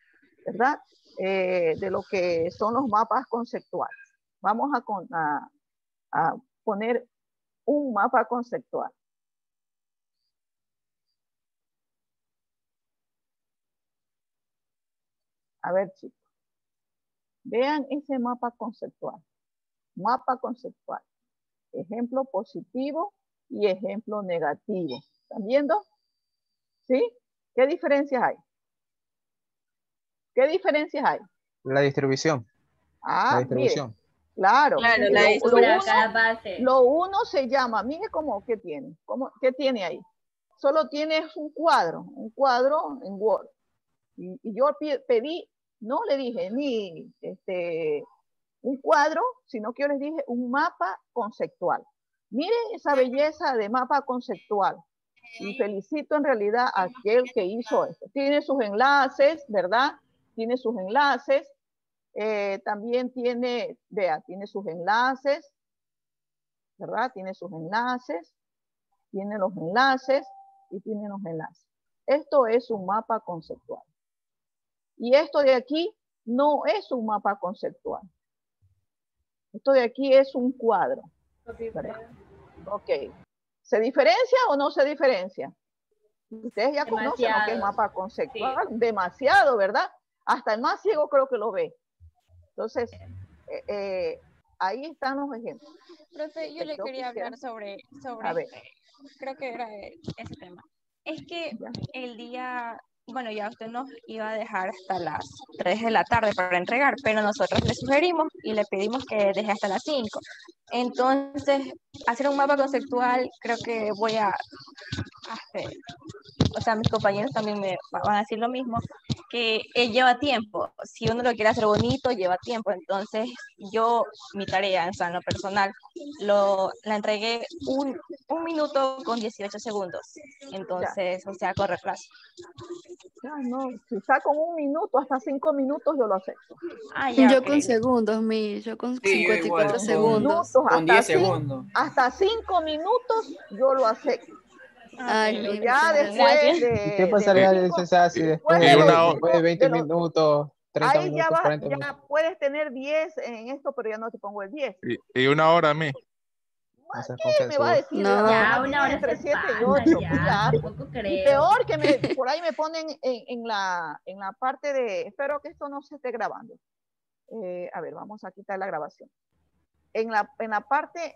S1: ¿verdad? De lo que son los mapas conceptuales. Vamos a poner un mapa conceptual. A ver, chicos. Vean ese mapa conceptual. Mapa conceptual. Ejemplo positivo y ejemplo negativo. ¿Están viendo? ¿Sí? ¿Qué diferencias hay? ¿Qué diferencias hay?
S9: La distribución.
S1: Ah,
S9: La distribución.
S1: Mire, claro.
S12: Claro,
S1: Lo uno se llama, mire cómo, ¿qué tiene? ¿Qué tiene ahí? Solo tiene un cuadro en Word. Y yo pedí, no le dije ni un cuadro, sino que yo les dije un mapa conceptual. Miren esa belleza de mapa conceptual. Y felicito en realidad a aquel que hizo esto. Tiene sus enlaces, ¿verdad? Tiene sus enlaces. También tiene, vea, tiene sus enlaces, ¿verdad? Tiene sus enlaces. Tiene los enlaces y tiene los enlaces. Esto es un mapa conceptual. Y esto de aquí no es un mapa conceptual. Esto de aquí es un cuadro. ¿Verdad? Ok. ¿Se diferencia o no se diferencia? Ustedes ya conocen lo que es mapa conceptual. Sí. Demasiado, ¿verdad? Hasta el más ciego creo que lo ve. Entonces, ahí están los ejemplos.
S7: Profe, yo le quería hablar sobre creo que era ese tema. Es que el día, bueno, ya usted nos iba a dejar hasta las 3 de la tarde para entregar, pero nosotros le sugerimos y le pedimos que deje hasta las 5. Entonces, hacer un mapa conceptual, creo que voy a hacer, o sea, mis compañeros también me van a decir lo mismo, que lleva tiempo. Si uno lo quiere hacer bonito, lleva tiempo. Entonces, yo, mi tarea, o sea, en lo personal, la entregué un minuto con 18 segundos. Entonces, o sea, corre plazo.
S1: Ya, no, si está con 1 minuto, hasta 5 minutos, yo lo acepto.
S17: Yo con segundos, yo con 54 segundos.
S1: Con 10 segundos. Hasta 5 minutos, yo lo acepto.
S17: Ay,
S1: ya después de...
S9: ¿Qué pasaría si después de 20 minutos, 30
S1: ahí
S9: minutos, 40 minutos?
S1: Ya puedes tener 10 en esto, pero ya no te pongo el 10.
S5: Y 1 hora a mí.
S1: ¿Qué me va a decir?
S17: No.
S14: Ya, 1 hora
S1: entre
S14: se
S1: 7 y
S14: pasa,
S1: 8.
S14: ya, tampoco creo.
S1: Y peor que por ahí me ponen en la parte de... Espero que esto no se esté grabando. A ver, vamos a quitar la grabación. En la parte